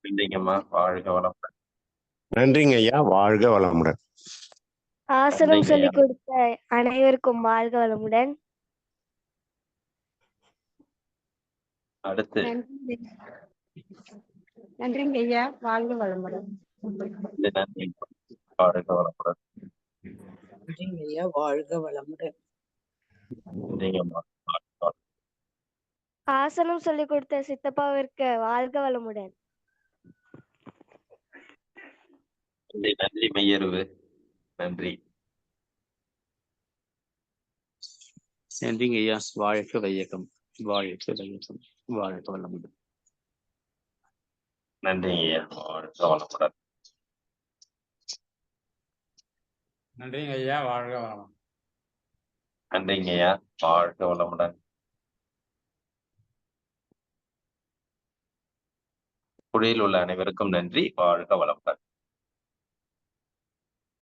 Speaker 2: நன்றிங்கம்மா. வாழ்க வளமுடன்.
Speaker 3: நன்றிங்க ஐயா. வாழ்க வளமுடன்.
Speaker 9: ஆசனம்
Speaker 2: நன்றிங்க ஐயா.
Speaker 9: சொல்லிக் கொடுத்த அனைவருக்கும் வாழ்க வளமுடன்.
Speaker 2: அடுத்து
Speaker 4: நன்றிங்க ஐயா. வாழ்க வளமுடன்.
Speaker 2: நன்றி. வாழ்க வளமுடன்.
Speaker 7: நன்றிங்க ஐயா. வாழ்க வளமுடன்.
Speaker 2: நன்றிங்கம்மா.
Speaker 9: ஆசனம் சொல்லிக் கொடுத்த சித்தப்பாவிற்கு வாழ்க வளமுடன்.
Speaker 2: நன்றி மெய்யறிவு. நன்றி.
Speaker 10: நன்றிங்க ஐயா. வாழ்க வையகம், வாழ்க வையகம், வாழ்க வளமுடன்.
Speaker 2: நன்றிங்க ஐயா. வாழ்க வளமுடன்.
Speaker 11: நன்றிங்க ஐயா. வாழ்க வளமுடன்.
Speaker 2: நன்றிங்க ஐயா. வாழ்க வளமுடன். குடியில் உள்ள அனைவருக்கும் நன்றி. வாழ்க வளமுடன்.